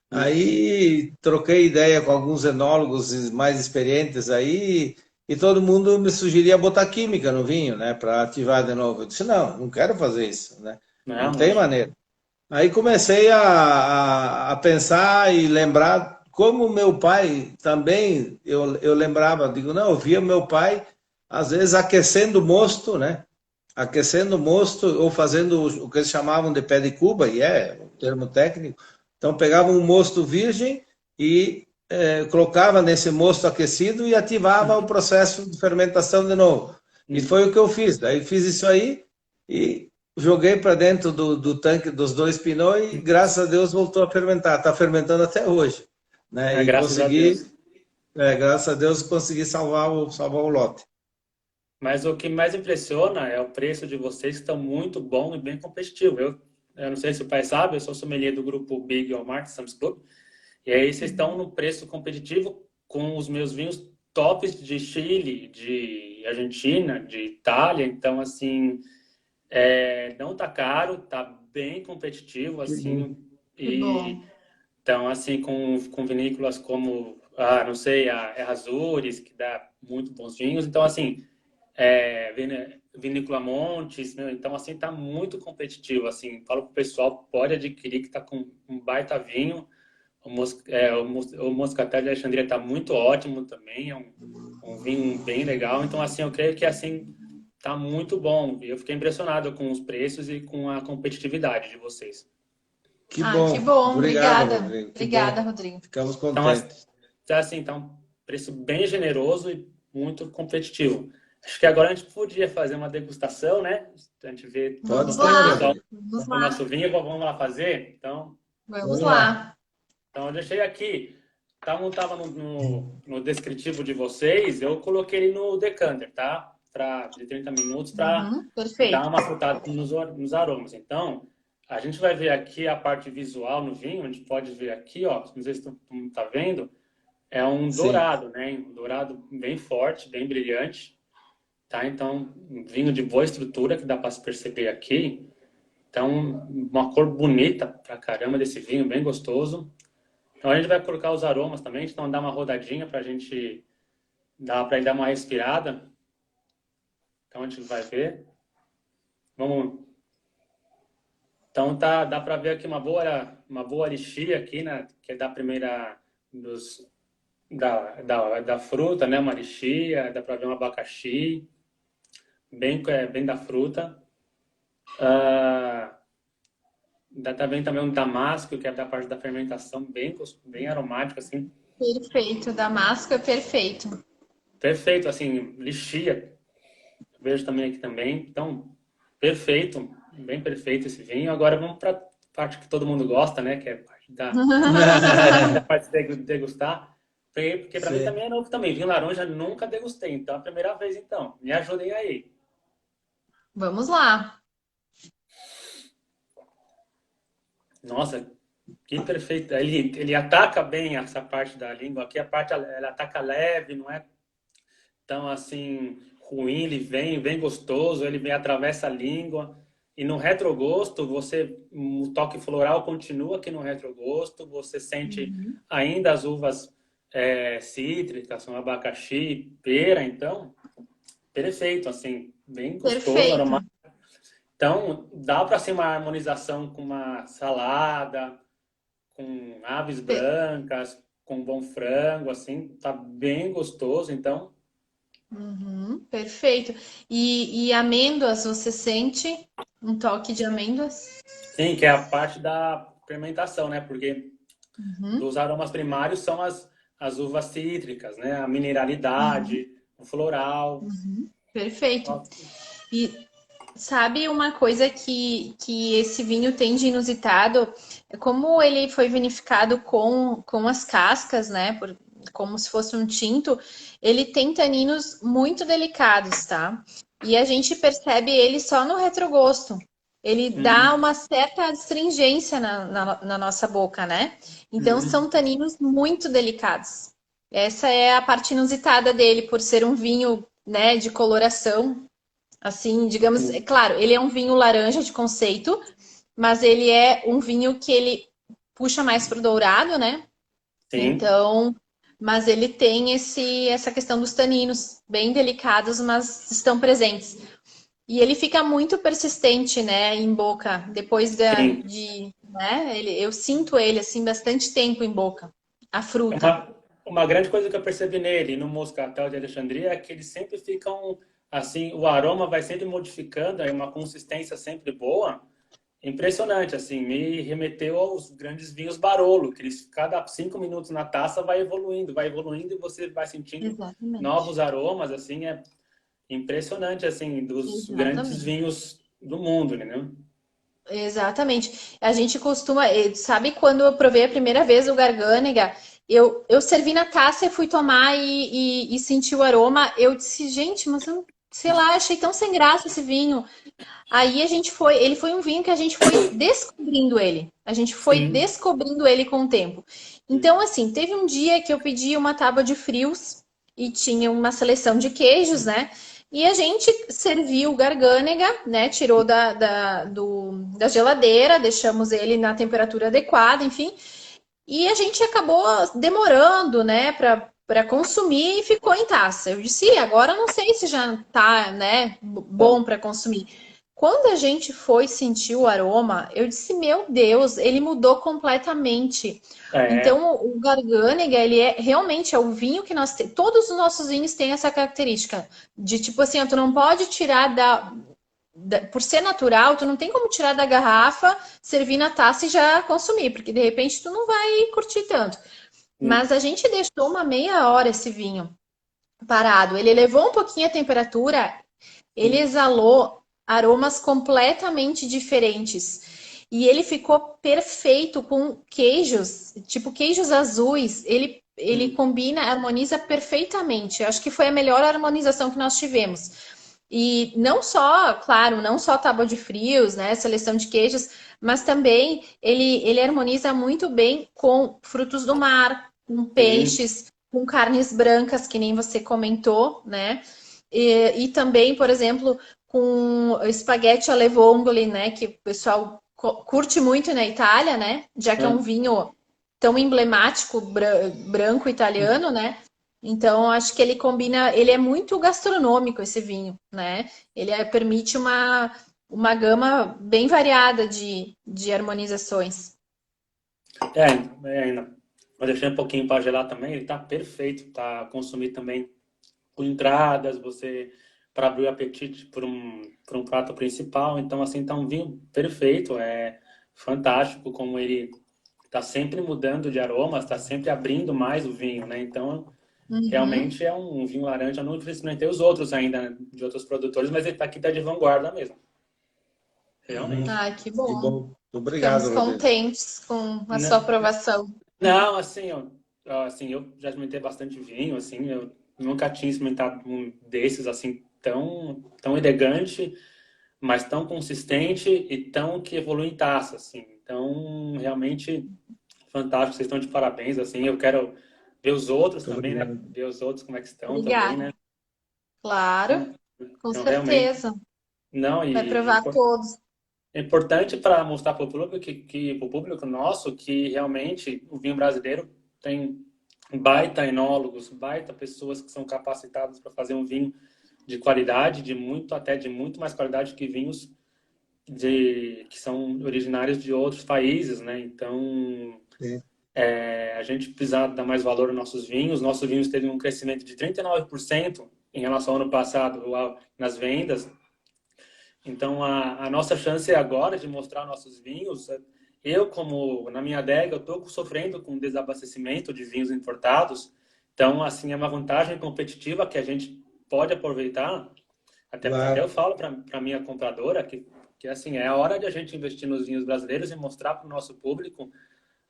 Aí troquei ideia com alguns enólogos mais experientes aí e todo mundo me sugeria botar química no vinho, né, para ativar de novo. Eu disse, não quero fazer isso, né? Não tem maneira. Aí comecei a pensar e lembrar como meu pai também, eu lembrava, digo, não, eu via meu pai às vezes aquecendo o mosto, né? Aquecendo o mosto ou fazendo o que eles chamavam de pé de cuba, e é um termo técnico. Então pegavam um mosto virgem e colocava nesse mosto aquecido e ativava o processo de fermentação de novo. E foi o que eu fiz. Daí fiz isso aí e joguei para dentro do tanque dos dois Pinot e graças a Deus voltou a fermentar. Está fermentando até hoje. Né? E consegui, graças a Deus, consegui salvar o lote. Mas o que mais impressiona é o preço de vocês, que estão muito bom e bem competitivo. Eu não sei se o pai sabe, eu sou sommelier do grupo Big Walmart Sam's Club. E aí vocês estão no preço competitivo com os meus vinhos tops de Chile, de Argentina, de Itália. Então, assim, não tá caro, tá bem competitivo, assim. Então, assim, com vinícolas como, não sei, a Errázuriz, que dá muito bons vinhos. Então, assim, Vinícola Montes, então assim tá muito competitivo, assim, falo pro pessoal, pode adquirir que tá com um baita vinho, o Moscatel de Alexandria tá muito ótimo também, é um vinho bem legal, então assim, eu creio que assim tá muito bom, e eu fiquei impressionado com os preços e com a competitividade de vocês. Que Que bom. bom. Obrigado, Obrigada. Rodrigo. Que Obrigada, bom. Rodrigo. Ficamos Então, contentes. assim, tá um preço bem generoso e muito competitivo. Acho que agora a gente podia fazer uma degustação, né? A gente vê Pode Vamos ser, o lá. pessoal Rodrigo. Vamos o lá. nosso vinho, vamos lá fazer? Então, Vamos Vamos lá. lá. então eu deixei aqui. Tá, não estava no descritivo de vocês, eu coloquei ele no decanter, tá? De 30 minutos para dar Perfeito. uma frutada nos aromas. Então, a gente vai ver aqui a parte visual no vinho, a gente pode ver aqui, ó, não sei se tu tá vendo, é um Sim. dourado, né? Um dourado bem forte, bem brilhante, tá? Então, um vinho de boa estrutura que dá para se perceber aqui. Então, uma cor bonita pra caramba desse vinho, bem gostoso. Então, a gente vai colocar os aromas também, então dar uma rodadinha pra gente dar uma respirada. Então, a gente vai ver. Vamos. Então, dá para ver aqui uma boa lixia aqui, né? Que é da primeira da fruta, né? Uma lixia, dá para ver um abacaxi, bem da fruta. Ah, dá também um damasco, que é da parte da fermentação, bem aromático, assim. Perfeito. Damasco é perfeito. Perfeito, assim, lixia. Vejo também aqui também. Então, perfeito, bem perfeito esse vinho. Agora vamos para a parte que todo mundo gosta, né? Que é a parte da parte de degustar. Porque para mim Sim. também é novo também. Vinho laranja nunca degustei, então é a primeira vez então. Me ajudem aí. Vamos lá. Nossa, que perfeito. Ele ataca bem essa parte da língua. Aqui a parte ela ataca leve, não é tão assim ruim, ele vem gostoso, ele vem atravessa a língua. E no retrogosto, o toque floral continua aqui no retrogosto, você sente ainda as uvas cítricas, são abacaxi, pera, então, perfeito, assim, bem gostoso, Perfeito. aromático. Então, dá para ser uma harmonização com uma salada, com aves Per- brancas, com bom frango, assim, tá bem gostoso, então, Perfeito. E amêndoas, você sente um toque de amêndoas? sim, que é a parte da fermentação, né? Porque Uhum. dos aromas primários são as uvas cítricas, né? A mineralidade, o floral. Perfeito. E sabe uma coisa que esse vinho tem de inusitado? É como ele foi vinificado com as cascas, né? Como se fosse um tinto, ele tem taninos muito delicados, tá? E a gente percebe ele só no retrogosto. Ele dá Uhum, uma certa astringência na nossa boca, né? Então uhum, são taninos muito delicados. Essa é a parte inusitada dele, por ser um vinho, né, de coloração. Assim, digamos, é sim, claro, ele é um vinho laranja de conceito, mas ele é um vinho que ele puxa mais pro dourado, né? sim. Então, mas ele tem essa questão dos taninos bem delicados, mas estão presentes. E ele fica muito persistente, né, em boca, depois Sim. né, eu sinto ele, assim, bastante tempo em boca, a É fruta. uma grande coisa que eu percebi nele, no Moscatel de Alexandria, é que eles sempre ficam, assim, o aroma vai sempre modificando, aí uma consistência sempre boa. Impressionante, assim, me remeteu aos grandes vinhos Barolo, que eles, cada 5 minutos na taça vai evoluindo e você vai sentindo Exatamente. novos aromas, assim, é impressionante, assim, dos grandes Exatamente. vinhos do mundo, né? Exatamente. A gente costuma, sabe quando eu provei a primeira vez o Garganega, eu servi na taça e fui tomar e senti o aroma. Eu disse, gente, mas eu, sei lá, achei tão sem graça esse vinho. Aí ele foi um vinho que a gente foi descobrindo ele. A gente foi Sim. descobrindo ele com o tempo. Então, assim, teve um dia que eu pedi uma tábua de frios e tinha uma seleção de queijos, né? E a gente serviu o garganega, né? Tirou da geladeira, deixamos ele na temperatura adequada, enfim. E a gente acabou demorando, né, para consumir e ficou em taça. Eu disse, agora não sei se já tá, né, bom para consumir. Quando a gente foi sentir o aroma, eu disse, meu Deus, ele mudou completamente. É, Então, o Garganega, ele é realmente é o vinho que nós todos os nossos vinhos têm essa característica de tipo assim, ó, tu não pode tirar por ser natural, tu não tem como tirar da garrafa, servir na taça e já consumir, porque de repente tu não vai curtir tanto. Mas a gente deixou uma meia hora esse vinho parado. Ele elevou um pouquinho a temperatura, ele exalou aromas completamente diferentes. E ele ficou perfeito com queijos, tipo queijos azuis. Ele combina, harmoniza perfeitamente. Eu acho que foi a melhor harmonização que nós tivemos. E não só, claro, não só tábua de frios, né, seleção de queijos, mas também ele harmoniza muito bem com frutos do mar, com peixes, com carnes brancas, que nem você comentou, né? E também, por exemplo, com espaguete alle vongole, né, que o pessoal curte muito na Itália, né? Já que é um vinho tão emblemático branco italiano, né? Então, acho que ele combina, ele é muito gastronômico esse vinho, né? Ele permite uma gama bem variada de harmonizações. Ainda. Mas deixei um pouquinho para gelar também, ele tá perfeito, tá consumir também com entradas, você para abrir o apetite por um prato principal. Então, assim, tá um vinho perfeito, é fantástico como ele tá sempre mudando de aromas, tá sempre abrindo mais o vinho, né? Então, realmente é um vinho laranja. Eu não experimentei os outros ainda, né, de outros produtores, mas ele tá aqui, tá de vanguarda mesmo. Realmente. Ai, que Que bom. bom. Obrigado, Ficamos Rodrigo. contentes com a sua Não, aprovação. não, assim, assim, eu já experimentei bastante vinho, assim, eu nunca tinha experimentado um desses, assim, tão elegante, mas tão consistente e tão que evolui em taça, assim. Então, realmente fantástico, vocês estão de parabéns, assim, eu quero ver os outros Muito também, né? obrigado. Ver os outros como é que estão também, né? Obrigada. Claro, com Então, realmente, certeza. não, Vai e provar todos. é importante para mostrar para o público pro público nosso que realmente o vinho brasileiro tem baita enólogos, baita pessoas que são capacitadas para fazer um vinho de qualidade, de muito mais qualidade que vinhos que são originários de outros países, né? Então, Sim. a gente precisa dar mais valor aos nossos vinhos. Nossos vinhos teve um crescimento de 39% em relação ao ano passado nas vendas. Então, a nossa chance agora de mostrar nossos vinhos, eu como na minha adega, eu estou sofrendo com desabastecimento de vinhos importados. Então, assim, é uma vantagem competitiva que a gente pode aproveitar. Até eu Claro. falo para a minha compradora que assim, é a hora de a gente investir nos vinhos brasileiros e mostrar para o nosso público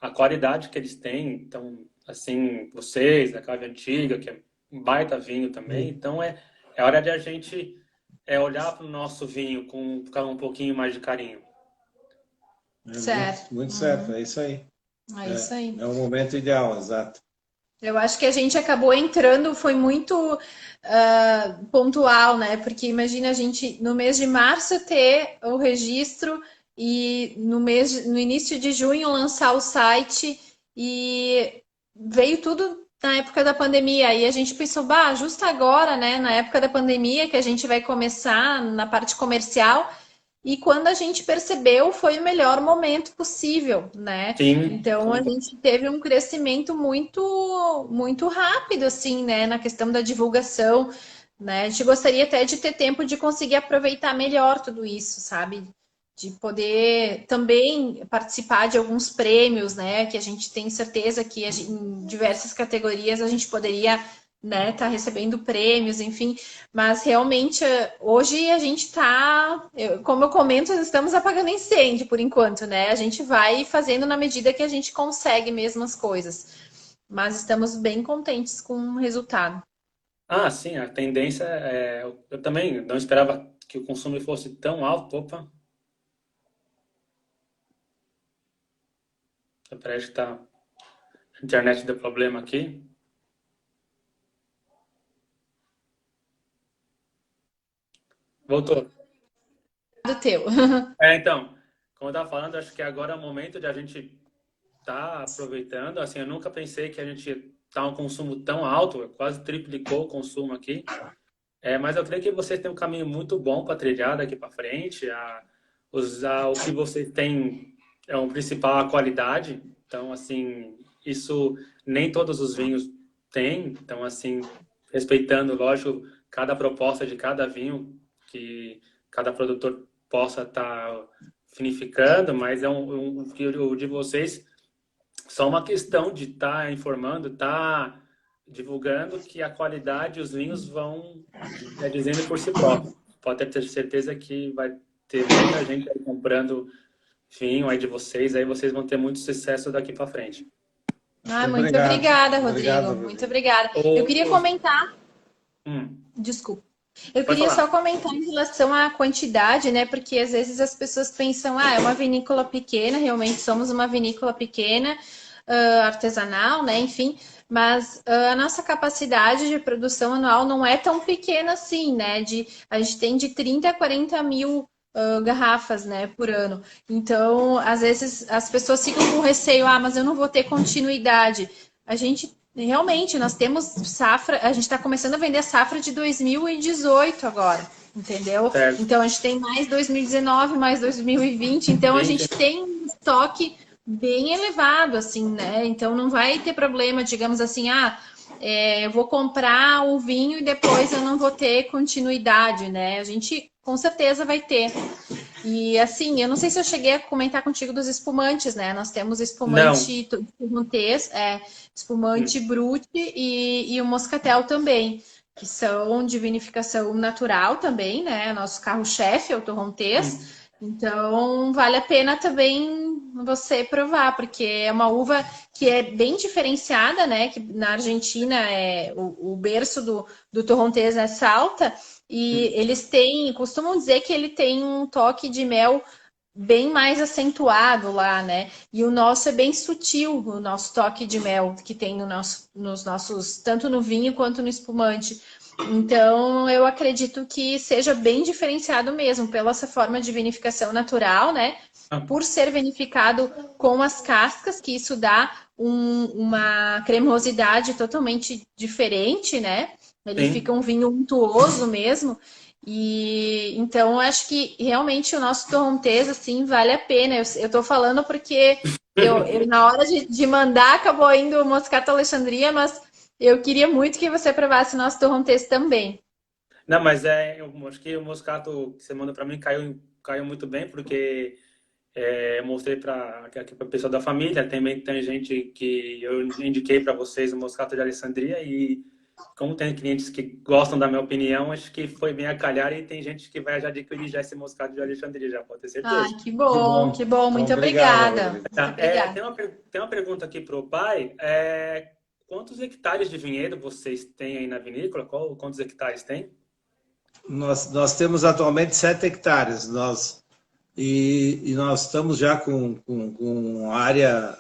a qualidade que eles têm. Então, assim, vocês, da Cave Antiga, que é um baita vinho também. Então, é hora de a gente olhar para o nosso vinho com um pouquinho mais de carinho. É muito, Certo. muito certo, é isso aí. É isso aí. É o momento ideal, exato. Eu acho que a gente acabou entrando, foi muito pontual, né? Porque imagina a gente no mês de março ter o registro e no início de junho lançar o site e veio tudo na época da pandemia. Aí a gente pensou, bah, justo agora, né? Na época da pandemia que a gente vai começar na parte comercial. E quando a gente percebeu, foi o melhor momento possível, né? Sim, Então a gente teve um crescimento muito rápido, assim, né? Na questão da divulgação, né? A gente gostaria até de ter tempo de conseguir aproveitar melhor tudo isso, sabe? De poder também participar de alguns prêmios, né? Que a gente tem certeza que em diversas categorias a gente poderia, né, tá recebendo prêmios, enfim. Mas realmente, hoje a gente está, como eu comento, estamos apagando incêndio por enquanto, né? A gente vai fazendo na medida que a gente consegue mesmo as coisas. Mas estamos bem contentes com o resultado. sim, a tendência eu também não esperava que o consumo fosse tão alto. Opa, parece que tá, a internet deu problema aqui. Voltou. Do teu. Então, como eu estava falando, acho que agora é o momento de a gente estar aproveitando. Assim, eu nunca pensei que a gente tá um consumo tão alto, quase triplicou o consumo aqui. Mas eu creio que vocês têm um caminho muito bom para trilhar daqui para frente. Usar o que vocês têm é o principal, a qualidade. Então, assim, isso nem todos os vinhos têm. Então, assim, respeitando, lógico, cada proposta de cada vinho que cada produtor possa estar vinificando, mas o de vocês só uma questão de estar informando, estar divulgando que a qualidade os vinhos vão dizendo por si próprio. Pode ter certeza que vai ter muita gente aí comprando vinho aí de vocês, aí vocês vão ter muito sucesso daqui para frente. Muito obrigada, Rodrigo. Obrigado. Muito obrigada. Eu queria comentar... Desculpa. Eu queria só comentar em relação à quantidade, né? Porque às vezes as pessoas pensam, é uma vinícola pequena, realmente somos uma vinícola pequena, artesanal, né? Enfim, mas a nossa capacidade de produção anual não é tão pequena assim, né? A gente tem de 30 a 40 mil garrafas, né, por ano. Então, às vezes as pessoas ficam com receio, mas eu não vou ter continuidade. A gente realmente, nós temos safra, a gente está começando a vender safra de 2018 agora, entendeu? Certo. Então, a gente tem mais 2019, mais 2020, então a gente tem um estoque bem elevado, assim, né? Então, não vai ter problema, digamos assim, eu vou comprar o vinho e depois eu não vou ter continuidade, né? A gente com certeza vai ter. E assim, eu não sei se eu cheguei a comentar contigo dos espumantes, né? Nós temos espumante torrontés, espumante brut e o moscatel também, que são de vinificação natural também, né? Nosso carro-chefe é o torrontés. Então, vale a pena também você provar, porque é uma uva que é bem diferenciada, né? Que na Argentina o berço do torrontés é Salta, e eles costumam dizer que ele tem um toque de mel bem mais acentuado lá, né? E o nosso é bem sutil, o nosso toque de mel que tem nos nossos, tanto no vinho quanto no espumante. Então, eu acredito que seja bem diferenciado mesmo, pela essa forma de vinificação natural, né? Por ser vinificado com as cascas, que isso dá uma cremosidade totalmente diferente, né? Ele fica um vinho untuoso mesmo. E então, eu acho que realmente o nosso torrontés, assim, vale a pena. Eu tô falando porque eu na hora de mandar, acabou indo o Moscato Alexandria, mas eu queria muito que você provasse o nosso torrontés também. Não, mas eu acho que o moscato que você mandou para mim caiu muito bem, porque eu mostrei para a pessoa da família. Também tem gente que eu indiquei para vocês o moscato de Alessandria, e como tem clientes que gostam da minha opinião, acho que foi bem a calhar, e tem gente que vai já adquirir já esse moscato de Alexandria, já pode ter certeza. Que bom, que bom. Muito obrigada. Muito obrigada. Tem uma pergunta aqui para o pai. Quantos hectares de vinhedo vocês têm aí na vinícola? Quantos hectares tem? Nós temos atualmente 7 hectares. Nós estamos já com área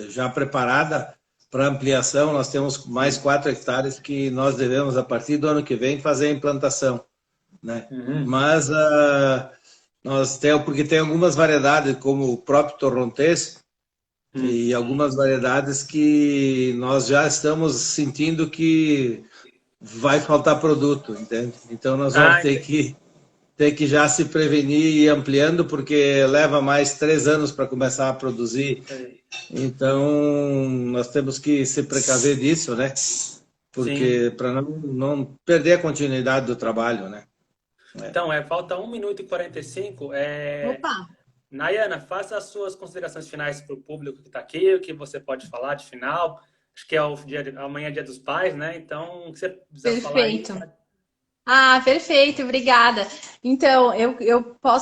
já preparada para ampliação. Nós temos mais 4 hectares que nós devemos, a partir do ano que vem, fazer a implantação, né? Mas porque tem algumas variedades, como o próprio torrontés, e algumas variedades que nós já estamos sentindo que vai faltar produto, entende? Então nós vamos ter que já se prevenir e ir ampliando, porque leva mais 3 anos para começar a produzir. Então nós temos que se precaver disso, né? Porque para não perder a continuidade do trabalho, né? Então, falta 1 minuto e 45. Opa! Nayana, faça as suas considerações finais para o público que está aqui, o que você pode falar de final. Acho que amanhã é Dia dos Pais, né? Então, o que você precisa falar aí? Perfeito, obrigada. Então,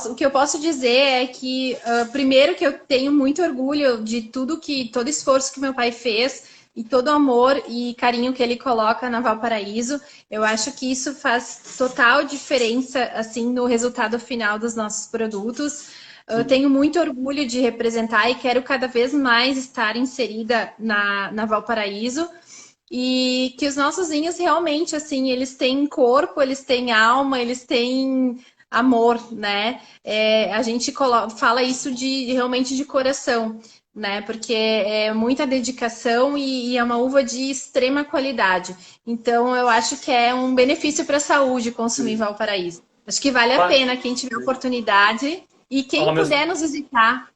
o que eu posso dizer é que, primeiro, que eu tenho muito orgulho de todo esforço que meu pai fez, e todo o amor e carinho que ele coloca na Valparaíso. Eu acho que isso faz total diferença, assim, no resultado final dos nossos produtos. Eu tenho muito orgulho de representar e quero cada vez mais estar inserida na Valparaíso. E que os nossos vinhos realmente, assim, eles têm corpo, eles têm alma, eles têm amor, né? A gente fala isso realmente de coração, né? Porque é muita dedicação e é uma uva de extrema qualidade. Então, eu acho que é um benefício para a saúde consumir Valparaíso. Acho que vale a pena quem tiver oportunidade. E quem puder nos visitar,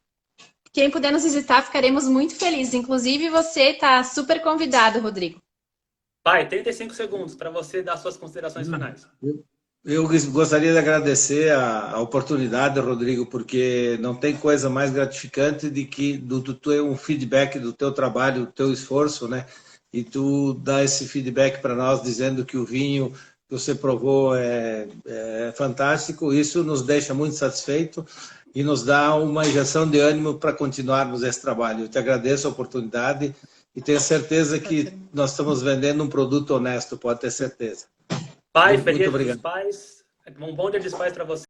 ficaremos muito felizes. Inclusive, você está super convidado, Rodrigo. Pai, 35 segundos para você dar suas considerações finais. Eu gostaria de agradecer a oportunidade, Rodrigo, porque não tem coisa mais gratificante do ter um feedback do teu trabalho, do teu esforço, né? E tu dá esse feedback para nós, dizendo que o vinho que você provou é fantástico. Isso nos deixa muito satisfeito e nos dá uma injeção de ânimo para continuarmos esse trabalho. Eu te agradeço a oportunidade e tenho certeza que nós estamos vendendo um produto honesto, pode ter certeza. Pai, Muito feliz Dia dos obrigado. Pais. Um bom Dia dos Pais para você.